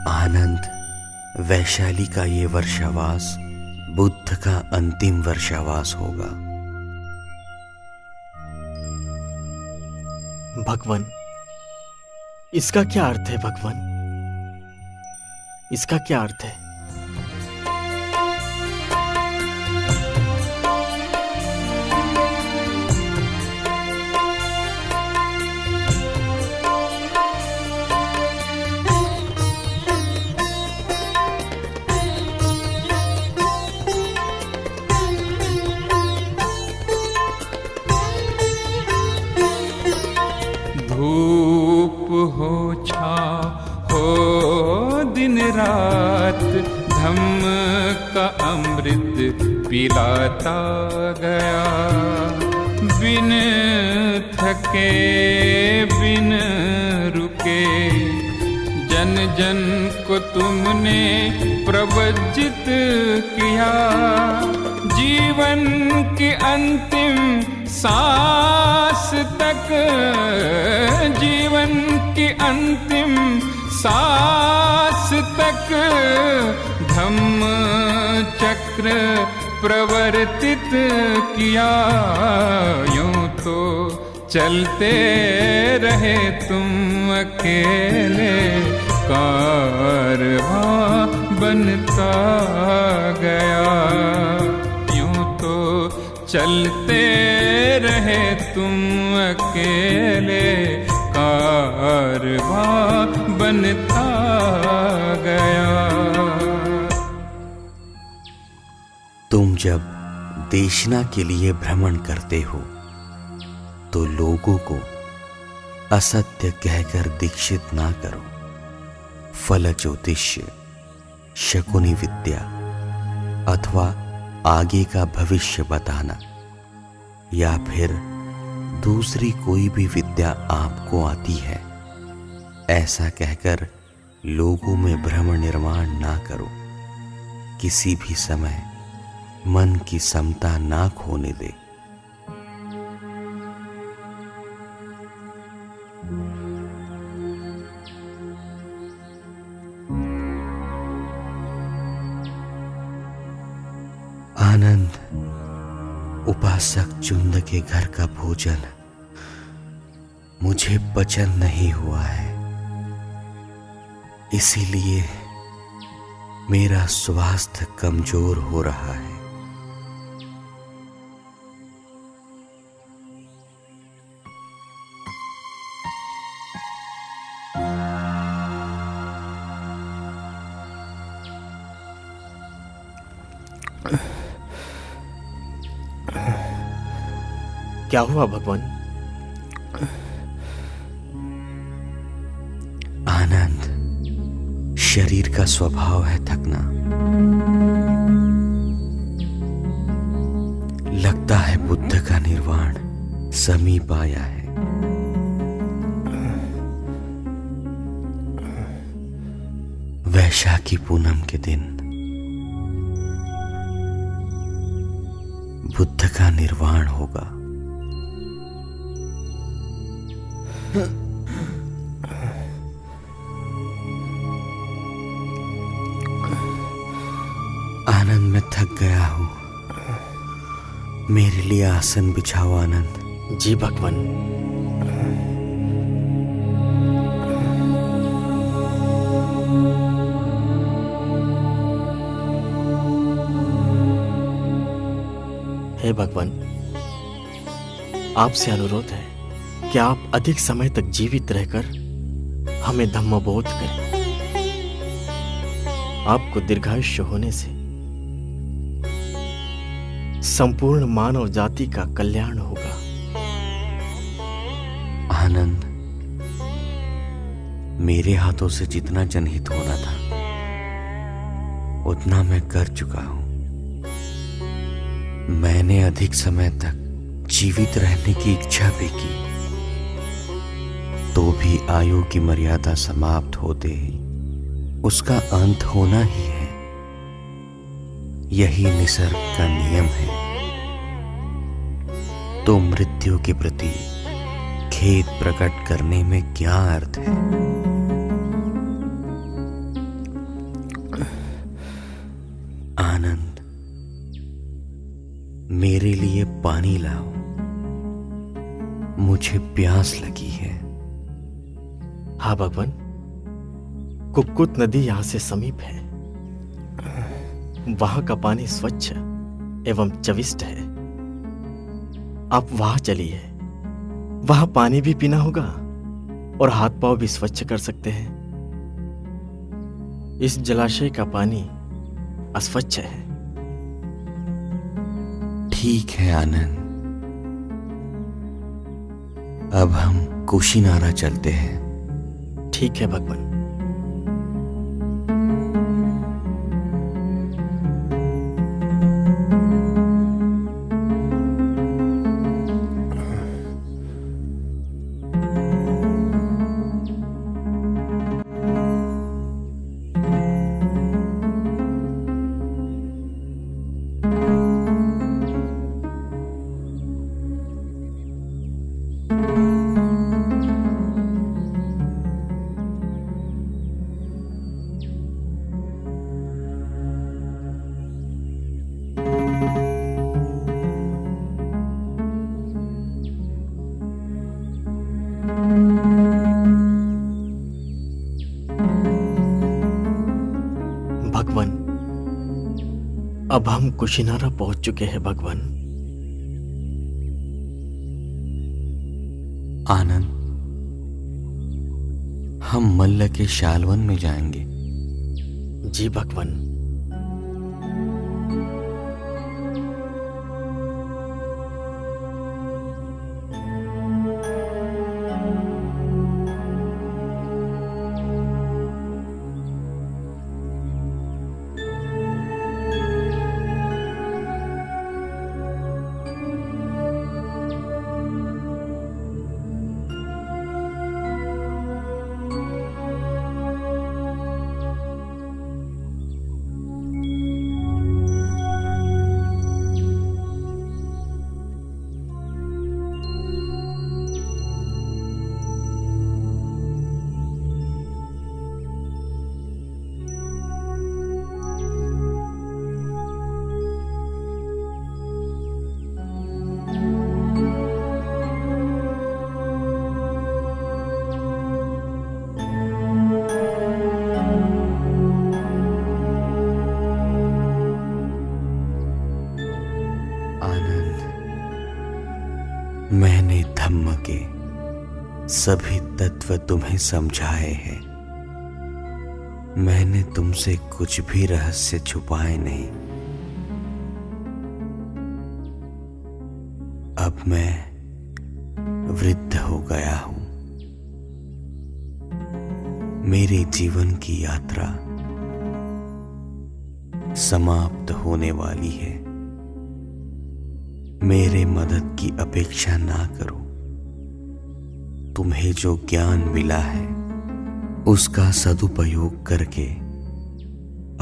आनंद, वैशाली का ये वर्षावास बुद्ध का अंतिम वर्षावास होगा। भगवान, इसका क्या अर्थ है भगवान? इसका क्या अर्थ है? धूप हो छाँव हो दिन रात, धम्म का अमृत पिलाता गया। बिन थके बिन रुके जन जन को तुमने प्रवज्जित किया। जीवन की अंतिम सांस तक, जीवन की अंतिम सांस तक धम्म चक्र प्रवर्तित किया। यूं तो चलते रहे तुम अकेले, कारवां बनता गया। यूं तो चलते रहे तुम अकेले, कारवां बनता गया। तुम जब देशना के लिए भ्रमण करते हो तो लोगों को असत्य कहकर दीक्षित ना करो। फल ज्योतिष्य, शकुनी विद्या अथवा आगे का भविष्य बताना या फिर दूसरी कोई भी विद्या आपको आती है, ऐसा कहकर लोगों में भ्रम निर्माण ना करो। किसी भी समय मन की समता ना खोने दे। आनंद, उपासक चुंद के घर का भोजन मुझे पचन नहीं हुआ है, इसीलिए मेरा स्वास्थ्य कमजोर हो रहा है। क्या हुआ भगवान? आनंद, शरीर का स्वभाव है थकना। लगता है बुद्ध का निर्वाण समीप आया है। वैशाखी पूनम के दिन बुद्ध का निर्वाण होगा। आनंद, मैं थक गया हूं, मेरे लिए आसन बिछाओ। आनंद। जी भगवान। हे भगवान, आपसे अनुरोध है कि आप अधिक समय तक जीवित रहकर हमें धम्मबोध करें। आपको दीर्घायुष्य होने से संपूर्ण मानव जाति का कल्याण होगा। आनंद, मेरे हाथों से जितना जनहित होना था उतना मैं कर चुका हूं। मैंने अधिक समय तक जीवित रहने की इच्छा भी की, तो भी आयु की मर्यादा समाप्त होते ही उसका अंत होना ही है। यही निसर्ग का नियम है। तो मृत्यु के प्रति खेद प्रकट करने में क्या अर्थ है? आनंद, मेरे लिए पानी लाओ। मुझे प्यास लगी है। हाँ भगवान, कुक्कुट नदी यहाँ से समीप है। वहां का पानी स्वच्छ एवं चविष्ट है। आप वहां चलिए, वहां पानी भी पीना होगा और हाथ पांव भी स्वच्छ कर सकते हैं। इस जलाशय का पानी अस्वच्छ है। ठीक है आनंद, अब हम कुशीनारा चलते हैं। ठीक है भगवान। भगवान, अब हम कुशीनारा पहुंच चुके हैं भगवान। आनंद, हम मल्ल के शालवन में जाएंगे। जी भगवान। मैंने धम्म के सभी तत्व तुम्हें समझाए हैं। मैंने तुमसे कुछ भी रहस्य छुपाए नहीं। अब मैं वृद्ध हो गया हूं। मेरे जीवन की यात्रा समाप्त होने वाली है। मेरे मदद की अपेक्षा ना करो। तुम्हें जो ज्ञान मिला है उसका सदुपयोग करके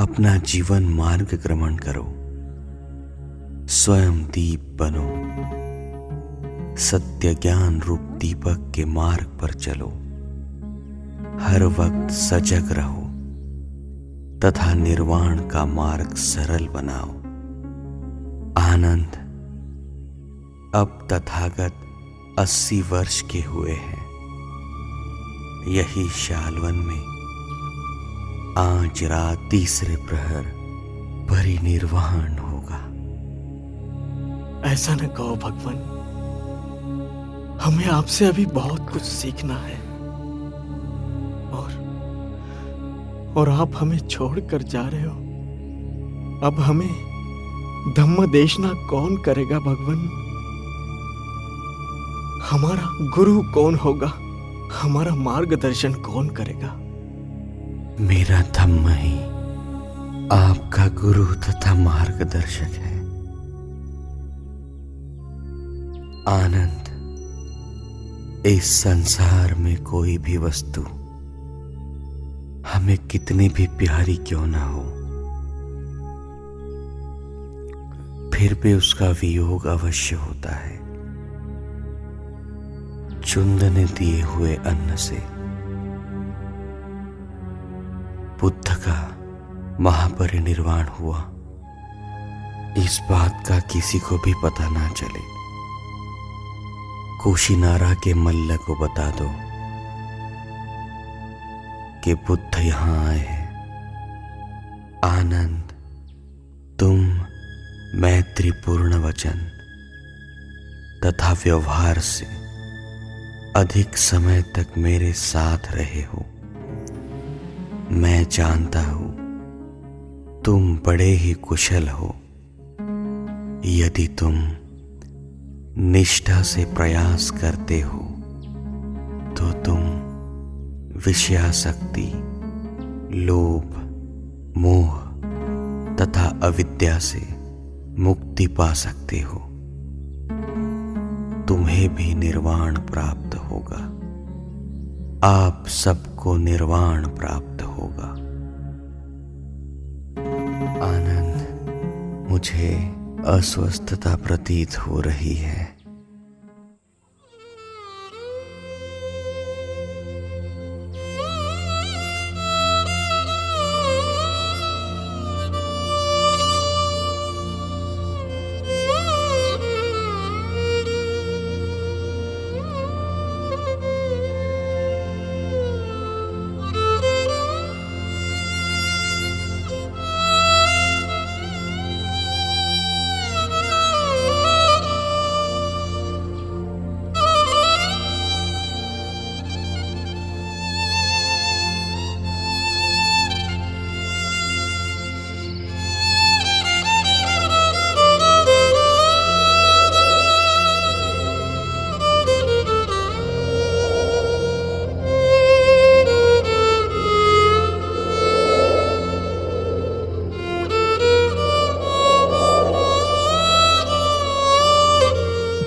अपना जीवन मार्ग ग्रमण करो। स्वयं दीप बनो। सत्य ज्ञान रूप दीपक के मार्ग पर चलो। हर वक्त सजग रहो तथा निर्वाण का मार्ग सरल बनाओ। आनंद, अब तथागत 80 वर्ष के हुए हैं। यही शालवन में आज रात तीसरे प्रहर परिनिर्वाण होगा। ऐसा न कहो भगवान, हमें आपसे अभी बहुत कुछ सीखना है और आप हमें छोड़कर जा रहे हो। अब हमें धम्म देशना कौन करेगा भगवान? हमारा गुरु कौन होगा? हमारा मार्गदर्शन कौन करेगा? मेरा धम्म ही आपका गुरु तथा मार्गदर्शक है। आनंद, इस संसार में कोई भी वस्तु हमें कितनी भी प्यारी क्यों ना हो, फिर भी उसका वियोग अवश्य होता है। चुंद ने दिए हुए अन्न से बुद्ध का महापरिनिर्वाण हुआ, इस बात का किसी को भी पता ना चले। कुशीनारा के मल्ल को बता दो कि बुद्ध यहां आए हैं। आनंद, तुम मैत्रीपूर्ण वचन तथा व्यवहार से अधिक समय तक मेरे साथ रहे हो। मैं जानता हूं तुम बड़े ही कुशल हो। यदि तुम निष्ठा से प्रयास करते हो तो तुम विषयासक्ति, लोभ, मोह तथा अविद्या से मुक्ति पा सकते हो। तुम्हें भी निर्वाण प्राप्त होगा। आप सबको निर्वाण प्राप्त होगा। आनंद, मुझे अस्वस्थता प्रतीत हो रही है।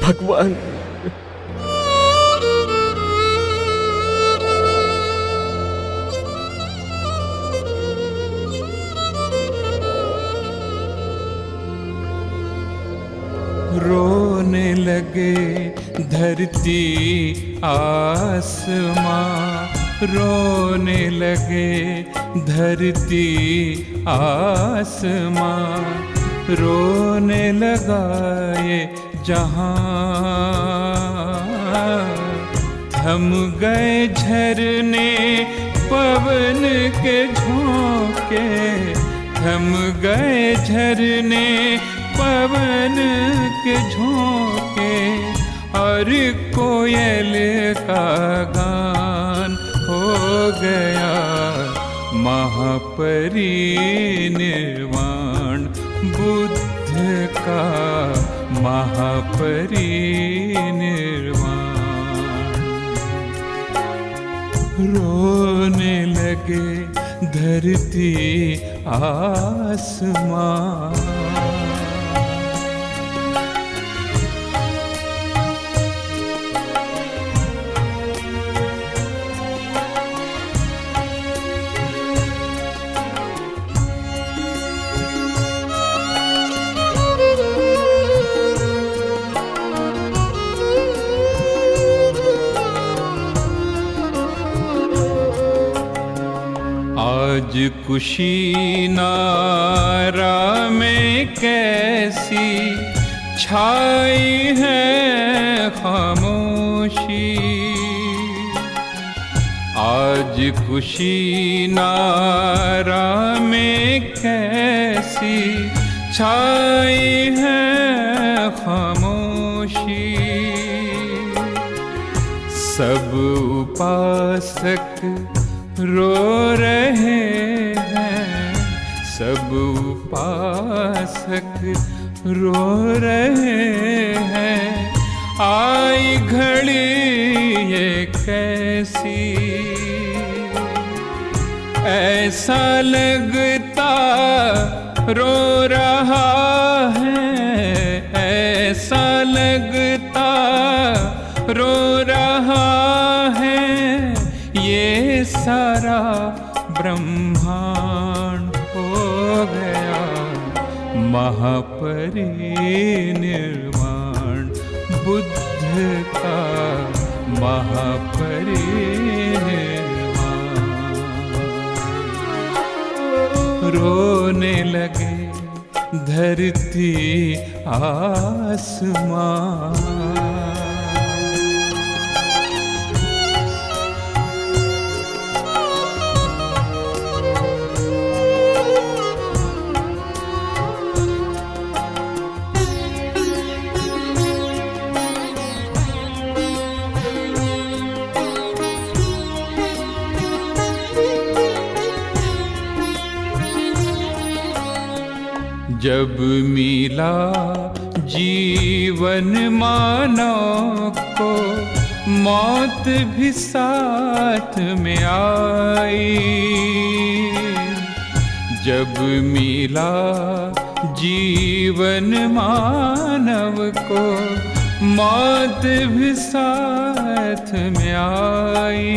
भगवान, रोने लगे धरती आसमां, रोने लगे धरती आसमां, रोने लगा ये जहां। थम गए झरने पवन के झोंके, थम गए झरने पवन के झोंके, और कोयल का गान हो गया महापरिनिर्वाण बुद्ध का, महापरिनिर्वाण। रोने लगे धरती आसमां। आज कुशीनारा में कैसी छाई है खामोशी, आज कुशीनारा में कैसी छाई है खामोशी। सब उपासक रो रहे हैं, सब उपासक रो रहे हैं, आई घड़ी ये कैसी। ऐसा लगता रो रहा है, ऐसा लगता रो रहा है, ये सारा ब्रह्मांड हो गया महापरिनिर्वाण बुद्ध का, महापरिनिर्वाण। रोने लगे धरती आसमां। जब मिला जीवन मानव को मौत भी साथ में आई। जब मिला जीवन मानव को मौत भी साथ में आई।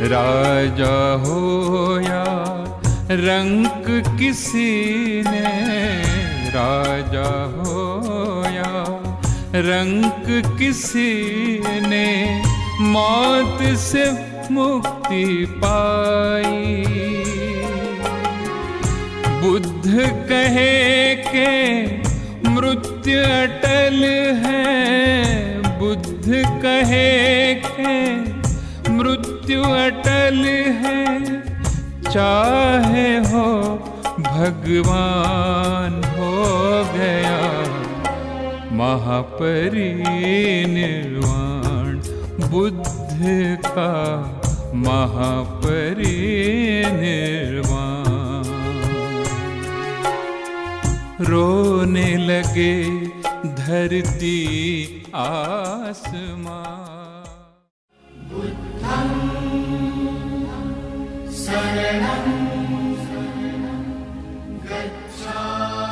राजा हो या रंक किसी ने, राजा हो या रंक किसी ने मौत से मुक्ति पाई। बुद्ध कहे के मृत्यु अटल है, बुद्ध कहे के मृत्यु अटल है। चाहे हो भगवान हो गया महापरिनिर्वाण, बुद्ध का महापरिनिर्वाण। रोने लगे धरती आसमां। बुद्धं शरणं गच्छामि।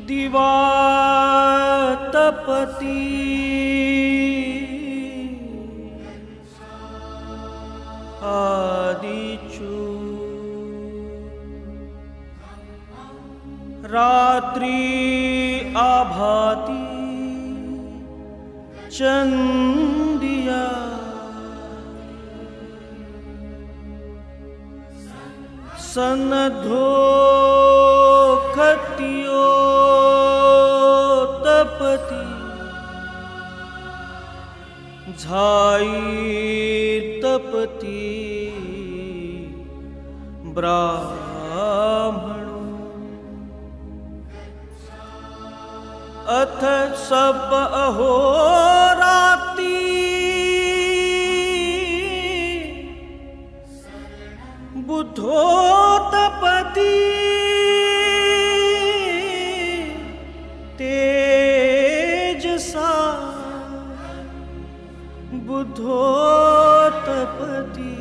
दिवातपति आदिचु रात्रि आभाति चंदिया। सनधो खतियो तपति झाई तपति ब्राह्मणो। अथ सब अहोराति बुद्धो तपति तेजसा। बुद्धो तपति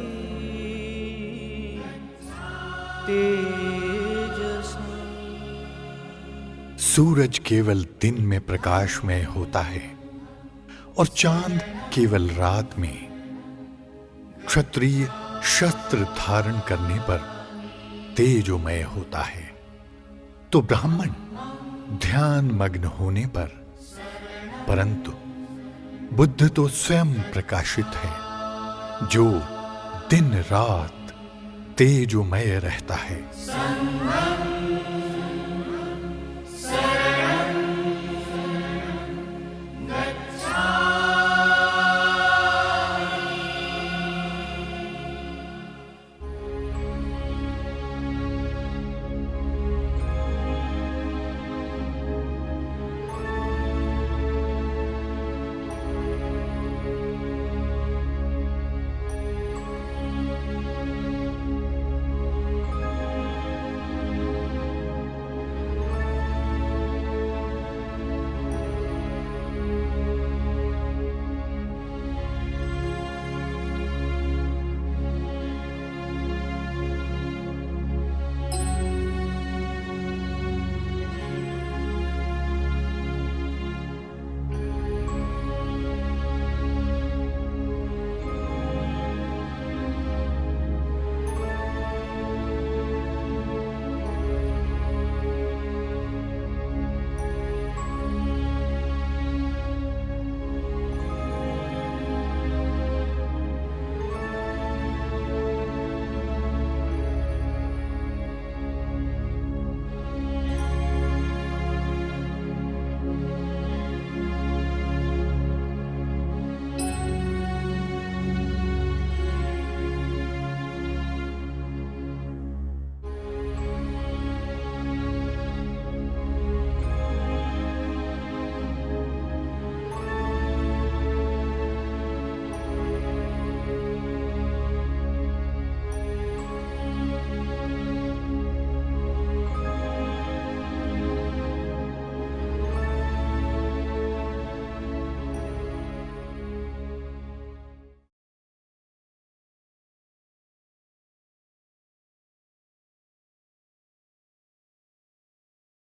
तेजसा। सूरज केवल दिन में प्रकाश में होता है और चांद केवल रात में। क्षत्रिय शस्त्र धारण करने पर तेजोमय होता है, तो ब्राह्मण ध्यान मग्न होने पर। परंतु बुद्ध तो स्वयं प्रकाशित है, जो दिन रात तेजोमय रहता है।